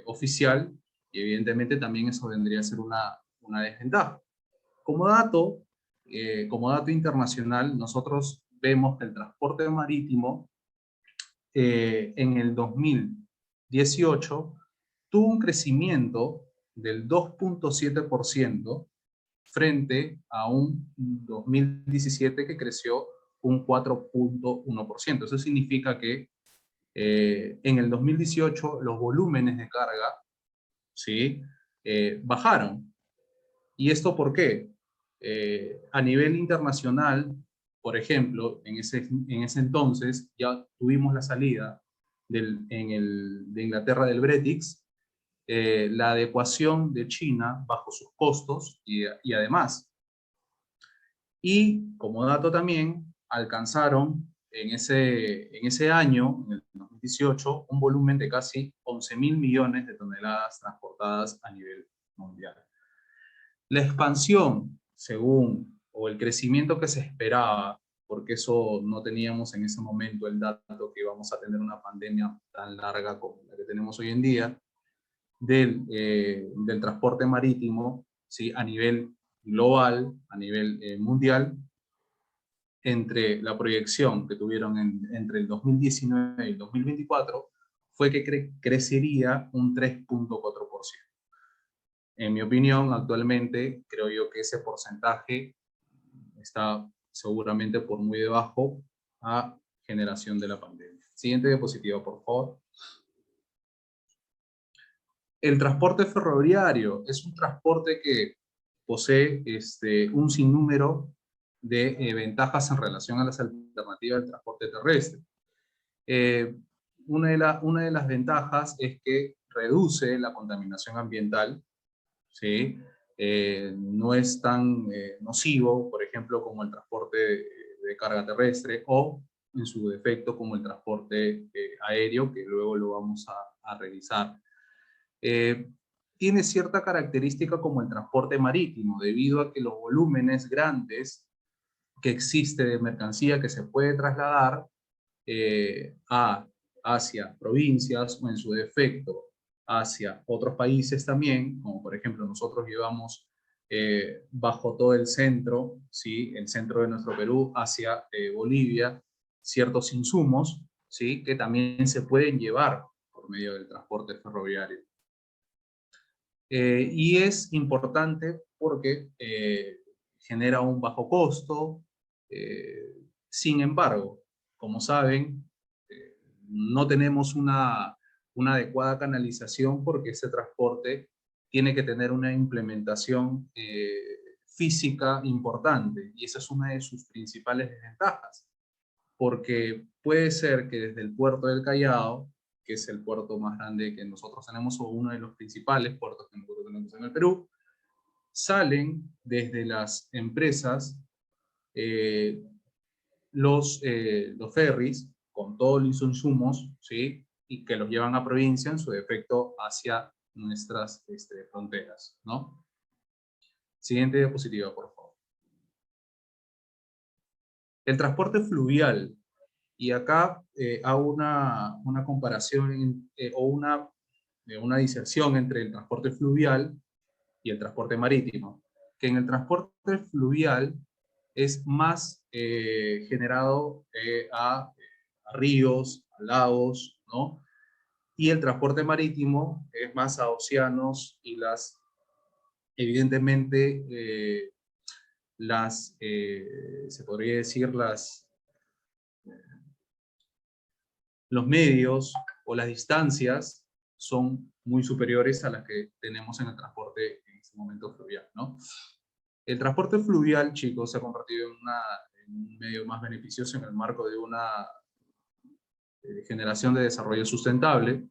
oficial, y evidentemente también eso vendría a ser una desventaja. Como dato internacional, nosotros vemos que el transporte marítimo en el 2018 tuvo un crecimiento del 2.7% frente a un 2017 que creció un 4.1%. Eso significa que en el 2018 los volúmenes de carga, ¿sí? Bajaron. ¿Y esto por qué? A nivel internacional, por ejemplo, en ese entonces ya tuvimos la salida de Inglaterra del Brexit, la adecuación de China bajo sus costos y además. Y como dato también, alcanzaron en ese año, en el 2018, un volumen de casi 11.000 millones de toneladas transportadas a nivel mundial. La expansión, o el crecimiento que se esperaba, porque eso no teníamos en ese momento el dato que íbamos a tener una pandemia tan larga como la que tenemos hoy en día, del transporte marítimo, ¿sí? A nivel global, a nivel mundial, entre la proyección que tuvieron entre el 2019 y el 2024, fue que crecería un 3.4%. En mi opinión, actualmente, creo yo que ese porcentaje está seguramente por muy debajo a generación de la pandemia. Siguiente diapositiva, por favor. El transporte ferroviario es un transporte que posee un sinnúmero de ventajas en relación a las alternativas del transporte terrestre. Una de las ventajas es que reduce la contaminación ambiental, ¿sí? No es tan nocivo, por ejemplo, como el transporte de carga terrestre, o en su defecto como el transporte aéreo, que luego lo vamos a revisar. Tiene cierta característica como el transporte marítimo, debido a que los volúmenes grandes que existe de mercancía que se puede trasladar hacia provincias, o en su defecto hacia otros países también, como por ejemplo nosotros llevamos bajo todo el centro, ¿sí? El centro de nuestro Perú hacia Bolivia, ciertos insumos, ¿sí? Que también se pueden llevar por medio del transporte ferroviario. Y es importante porque genera un bajo costo. Sin embargo, como saben, no tenemos una adecuada canalización, porque ese transporte tiene que tener una implementación física importante, y esa es una de sus principales desventajas, porque puede ser que desde el puerto del Callao, que es el puerto más grande que nosotros tenemos, o uno de los principales puertos que nosotros tenemos en el Perú, salen desde las empresas los ferries con todos los insumos, ¿sí? Y que los llevan a provincia, en su defecto hacia nuestras fronteras, ¿no? Siguiente diapositiva, por favor. El transporte fluvial. Y acá hago una comparación o una diserción entre el transporte fluvial y el transporte marítimo. Que en el transporte fluvial es más generado a ríos, a lagos, ¿no? Y el transporte marítimo es más a océanos y evidentemente, se podría decir, los medios o las distancias son muy superiores a las que tenemos en el transporte en este momento fluvial, ¿no? El transporte fluvial, chicos, se ha convertido en un medio más beneficioso en el marco de una generación de desarrollo sustentable.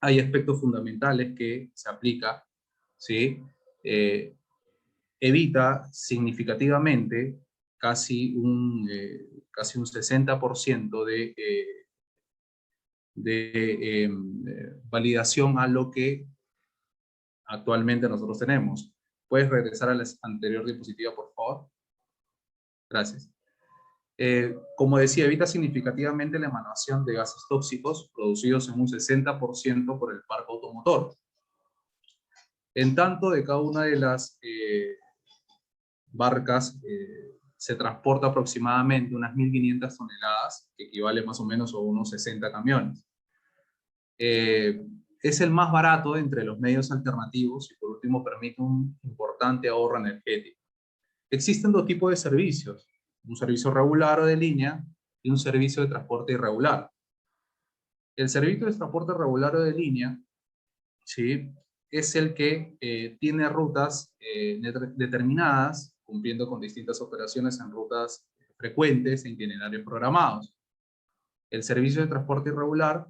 Hay aspectos fundamentales que se aplica, ¿sí? evita significativamente casi un 60% de validación a lo que actualmente nosotros tenemos. ¿Puedes regresar a la anterior diapositiva, por favor? Gracias. Como decía, evita significativamente la emanación de gases tóxicos producidos en un 60% por el parque automotor. En tanto, de cada una de las barcas se transporta aproximadamente unas 1.500 toneladas, que equivale más o menos a unos 60 camiones. Es el más barato entre los medios alternativos y por último permite un importante ahorro energético. Existen dos tipos de servicios, un servicio regular o de línea y un servicio de transporte irregular. El servicio de transporte regular o de línea, ¿sí?, es el que tiene rutas determinadas, cumpliendo con distintas operaciones en rutas frecuentes e itinerarios programados. El servicio de transporte irregular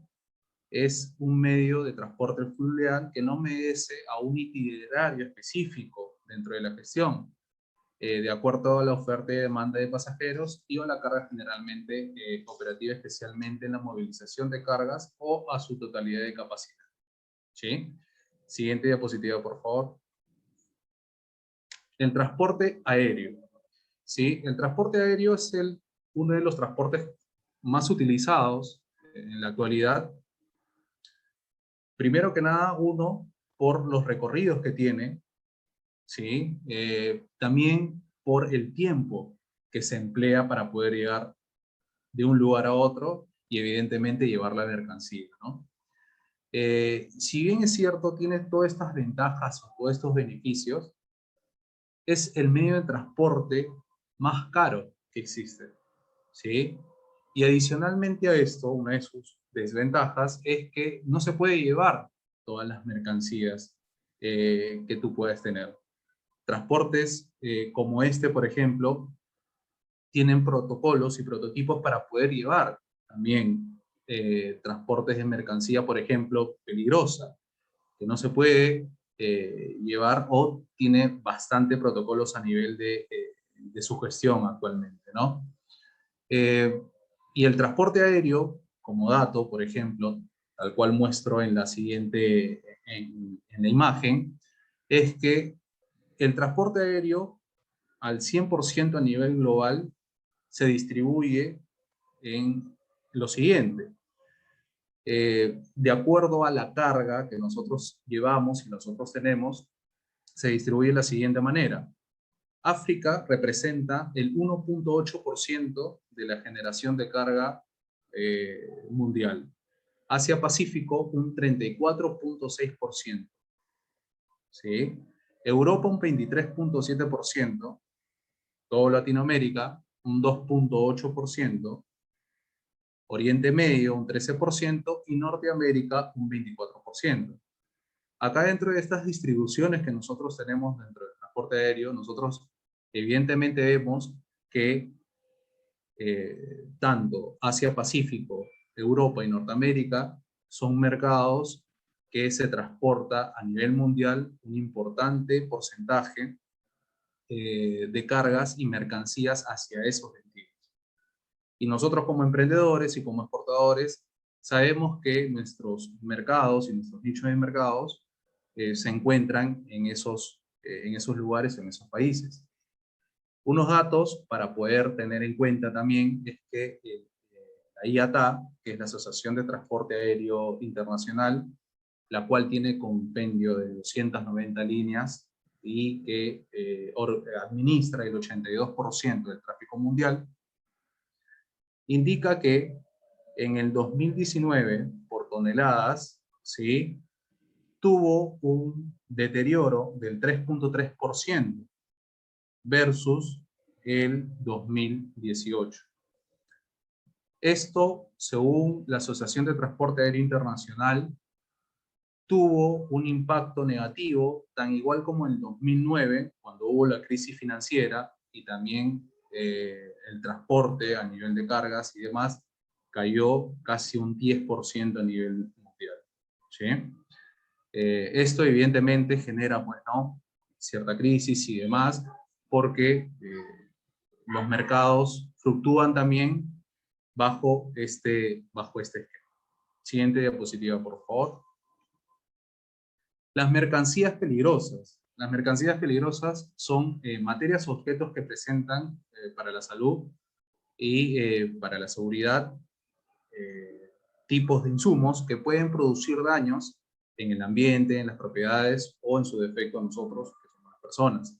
es un medio de transporte fluvial que no obedece a un itinerario específico dentro de la gestión, de acuerdo a la oferta y demanda de pasajeros y a la carga generalmente operativa, especialmente en la movilización de cargas o a su totalidad de capacidad. ¿Sí? Siguiente diapositiva, por favor. El transporte aéreo. ¿Sí? El transporte aéreo es uno de los transportes más utilizados en la actualidad. Primero que nada, uno, por los recorridos que tiene, ¿sí? También por el tiempo que se emplea para poder llegar de un lugar a otro y evidentemente llevar la mercancía, ¿no? Si bien es cierto, tiene todas estas ventajas o todos estos beneficios, es el medio de transporte más caro que existe, ¿sí? Y adicionalmente a esto, una de sus desventajas es que no se puede llevar todas las mercancías que tú puedes tener. Transportes como este, por ejemplo, tienen protocolos y prototipos para poder llevar también transportes de mercancía, por ejemplo, peligrosa, que no se puede llevar o tiene bastante protocolos a nivel de su gestión actualmente, ¿no? Y el transporte aéreo, como dato, por ejemplo, tal cual muestro en la siguiente, en la imagen, es que el transporte aéreo al 100% a nivel global se distribuye en lo siguiente. De acuerdo a la carga que nosotros llevamos y nosotros tenemos, se distribuye de la siguiente manera. África representa el 1.8% de la generación de carga mundial. Asia-Pacífico un 34.6%. ¿Sí? Europa un 23.7%. Todo Latinoamérica un 2.8%. Oriente Medio un 13% y Norteamérica un 24%. Acá dentro de estas distribuciones que nosotros tenemos dentro del transporte aéreo, nosotros evidentemente vemos que tanto Asia-Pacífico, Europa y Norteamérica son mercados que se transporta a nivel mundial un importante porcentaje de cargas y mercancías hacia esos destinos. Y nosotros como emprendedores y como exportadores sabemos que nuestros mercados y nuestros nichos de mercados se encuentran en esos lugares, en esos países. Unos datos para poder tener en cuenta también es que la IATA, que es la Asociación de Transporte Aéreo Internacional, la cual tiene compendio de 290 líneas y que administra el 82% del tráfico mundial, indica que en el 2019, por toneladas, ¿sí?, tuvo un deterioro del 3.3% versus el 2018. Esto, según la Asociación de Transporte Aéreo Internacional, tuvo un impacto negativo, tan igual como en el 2009, cuando hubo la crisis financiera, y también el transporte a nivel de cargas y demás, cayó casi un 10% a nivel mundial. ¿Sí? Esto evidentemente genera, pues, ¿no?, cierta crisis y demás, porque los mercados fluctúan también bajo este esquema. Siguiente diapositiva, por favor. Las mercancías peligrosas. Las mercancías peligrosas son materias o objetos que presentan para la salud y para la seguridad tipos de insumos que pueden producir daños en el ambiente, en las propiedades o en su defecto a nosotros, que somos las personas.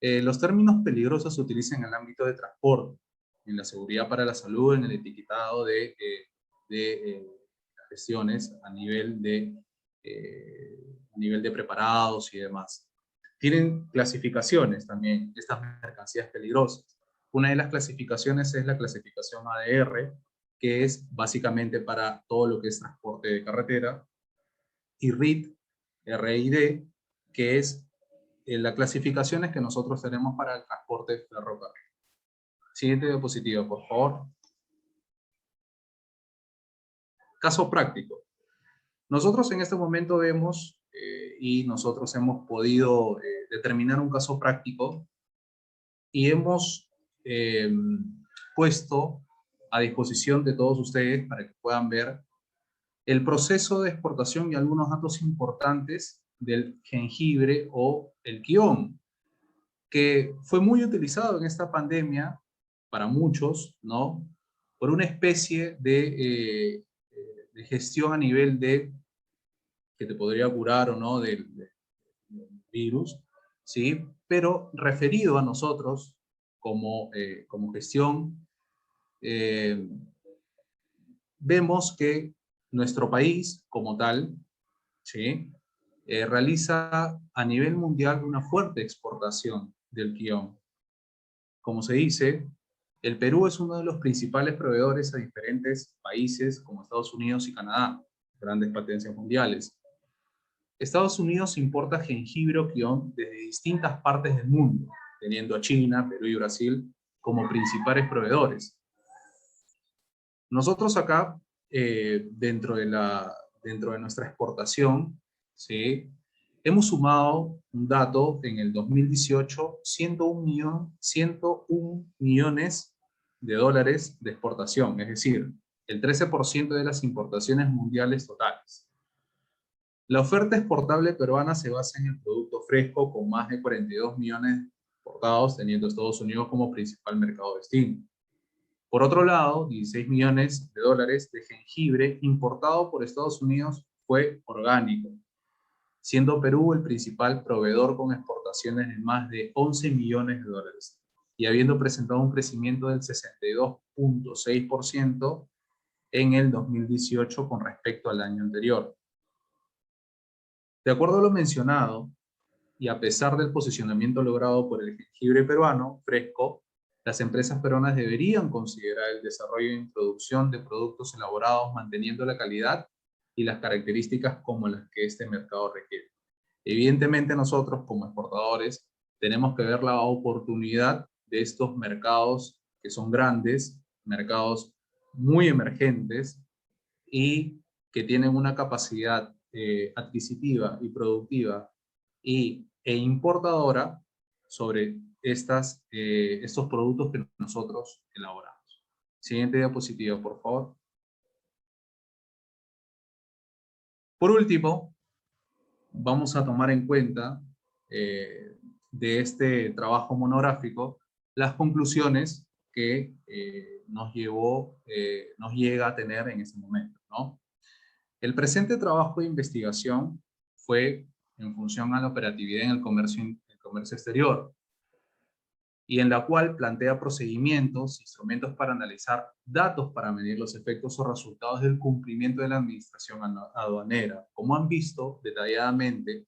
Los términos peligrosos se utilizan en el ámbito de transporte, en la seguridad para la salud, en el etiquetado de gestiones a nivel de preparados y demás. Tienen clasificaciones también, estas mercancías peligrosas. Una de las clasificaciones es la clasificación ADR, que es básicamente para todo lo que es transporte de carretera, y RID, RID, que es las clasificaciones que nosotros tenemos para el transporte ferrocarril. Siguiente diapositiva, por favor. Caso práctico. Nosotros en este momento vemos y nosotros hemos podido determinar un caso práctico y hemos puesto a disposición de todos ustedes para que puedan ver el proceso de exportación y algunos datos importantes del jengibre o el quión, que fue muy utilizado en esta pandemia para muchos, ¿no? Por una especie de gestión a nivel de que te podría curar o no del virus, ¿sí? Pero referido a nosotros como gestión, vemos que nuestro país como tal, ¿sí? Realiza a nivel mundial una fuerte exportación del quión. Como se dice, el Perú es uno de los principales proveedores a diferentes países como Estados Unidos y Canadá, grandes potencias mundiales. Estados Unidos importa jengibre o quión desde distintas partes del mundo, teniendo a China, Perú y Brasil como principales proveedores. Nosotros acá, dentro de nuestra exportación, ¿sí? Hemos sumado un dato en el 2018, 101 millones de dólares de exportación, es decir, el 13% de las importaciones mundiales totales. La oferta exportable peruana se basa en el producto fresco con más de 42 millones exportados, teniendo Estados Unidos como principal mercado destino. Por otro lado, 16 millones de dólares de jengibre importado por Estados Unidos fue orgánico, siendo Perú el principal proveedor con exportaciones de más de 11 millones de dólares y habiendo presentado un crecimiento del 62.6% en el 2018 con respecto al año anterior. De acuerdo a lo mencionado, y a pesar del posicionamiento logrado por el jengibre peruano fresco, las empresas peruanas deberían considerar el desarrollo e introducción de productos elaborados manteniendo la calidad y las características como las que este mercado requiere. Evidentemente nosotros como exportadores tenemos que ver la oportunidad de estos mercados que son grandes, mercados muy emergentes y que tienen una capacidad adquisitiva y productiva e importadora sobre estos productos que nosotros elaboramos. Siguiente diapositiva, por favor. Por último, vamos a tomar en cuenta de este trabajo monográfico las conclusiones que nos llega a tener en este momento, ¿no? El presente trabajo de investigación fue en función a la operatividad en el comercio exterior, y en la cual plantea procedimientos, instrumentos para analizar datos para medir los efectos o resultados del cumplimiento de la administración aduanera. Como han visto detalladamente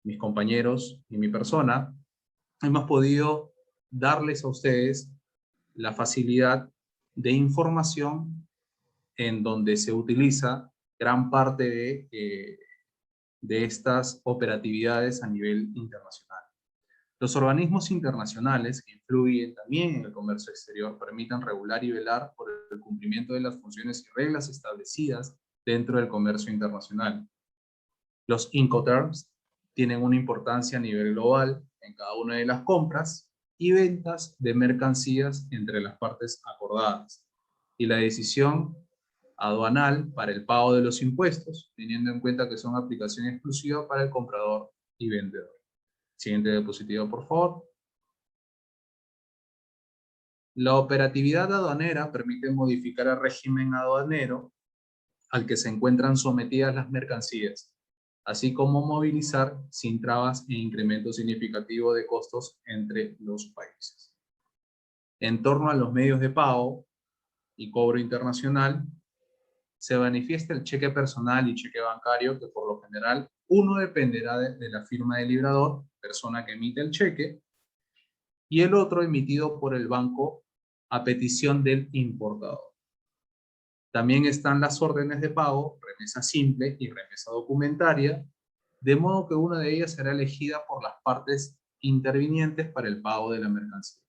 mis compañeros y mi persona, hemos podido darles a ustedes la facilidad de información en donde se utiliza gran parte de estas operatividades a nivel internacional. Los organismos internacionales que influyen también en el comercio exterior permiten regular y velar por el cumplimiento de las funciones y reglas establecidas dentro del comercio internacional. Los Incoterms tienen una importancia a nivel global en cada una de las compras y ventas de mercancías entre las partes acordadas, y la decisión aduanal para el pago de los impuestos, teniendo en cuenta que son aplicación exclusiva para el comprador y vendedor. Siguiente diapositiva, por favor. La operatividad aduanera permite modificar el régimen aduanero al que se encuentran sometidas las mercancías, así como movilizar sin trabas e incremento significativo de costos entre los países. En torno a los medios de pago y cobro internacional, se manifiesta el cheque personal y cheque bancario, que por lo general uno dependerá de la firma del librador, persona que emite el cheque, y el otro emitido por el banco a petición del importador. También están las órdenes de pago, remesa simple y remesa documentaria, de modo que una de ellas será elegida por las partes intervinientes para el pago de la mercancía.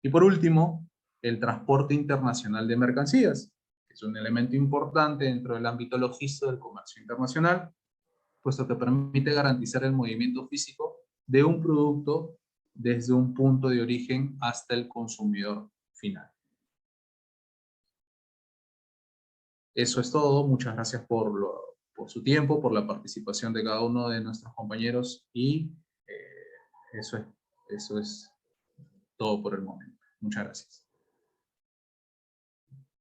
Y por último, el transporte internacional de mercancías, que es un elemento importante dentro del ámbito logístico del comercio internacional, puesto que permite garantizar el movimiento físico de un producto desde un punto de origen hasta el consumidor final. Eso es todo. Muchas gracias por su tiempo, por la participación de cada uno de nuestros compañeros, y eso es todo por el momento. Muchas gracias.